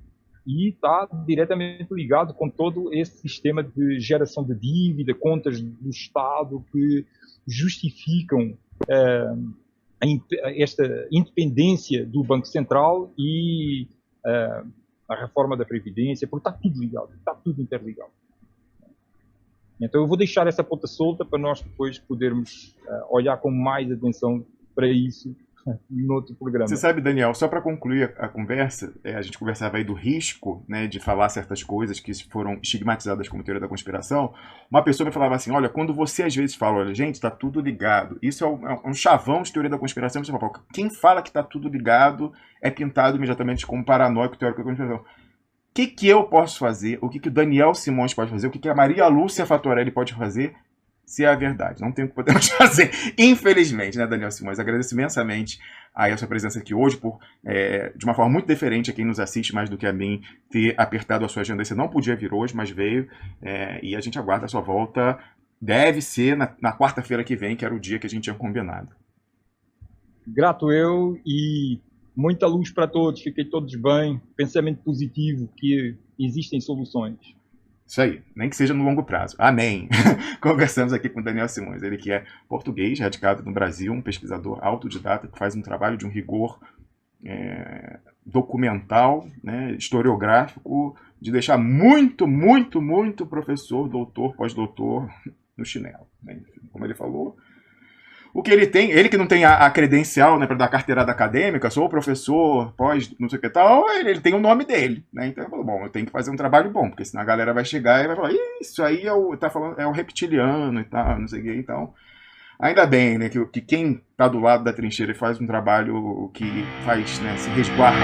A: e está diretamente ligado com todo esse sistema de geração de dívida, contas do Estado que justificam esta independência do Banco Central e a reforma da Previdência, porque está tudo ligado, está tudo interligado. Então eu vou deixar essa ponta solta para nós depois podermos olhar com mais atenção para isso no outro programa.
B: Você sabe, Daniel, só para concluir a conversa, a gente conversava aí do risco, né, de falar certas coisas que foram estigmatizadas como teoria da conspiração. Uma pessoa me falava assim, olha, quando você às vezes fala, olha, gente, está tudo ligado, isso é um chavão de teoria da conspiração, você fala, quem fala que está tudo ligado é pintado imediatamente como paranoico teórico da conspiração. O que eu posso fazer, o que o Daniel Simões pode fazer, o que a Maria Lúcia Fatorelli pode fazer, se é a verdade. Não tem o que podemos fazer, infelizmente, né, Daniel Simões? Agradeço imensamente a sua presença aqui hoje, de uma forma muito diferente a quem nos assiste, mais do que a mim, ter apertado a sua agenda. Você não podia vir hoje, mas veio, e a gente aguarda a sua volta Deve ser na quarta-feira que vem, que era o dia que a gente tinha combinado.
A: Grato eu e muita luz para todos. Fiquem todos bem. Pensamento positivo, que existem soluções.
B: Isso aí, nem que seja no longo prazo. Amém. Conversamos aqui com o Daniel Simões, ele que é português, radicado no Brasil, um pesquisador autodidata que faz um trabalho de um rigor documental, né, historiográfico, de deixar muito, muito, muito professor, doutor, pós-doutor no chinelo. Né? Como ele falou, o que ele tem, ele que não tem a credencial, né, para dar carteirada acadêmica, sou professor, pós, não sei o que tal, ele tem o nome dele, né? Então ele falou, bom, eu tenho que fazer um trabalho bom, porque senão a galera vai chegar e vai falar, isso aí é o reptiliano e tal, não sei o que, então. Ainda bem, né, que quem está do lado da trincheira e faz um trabalho que faz, né, se resguarda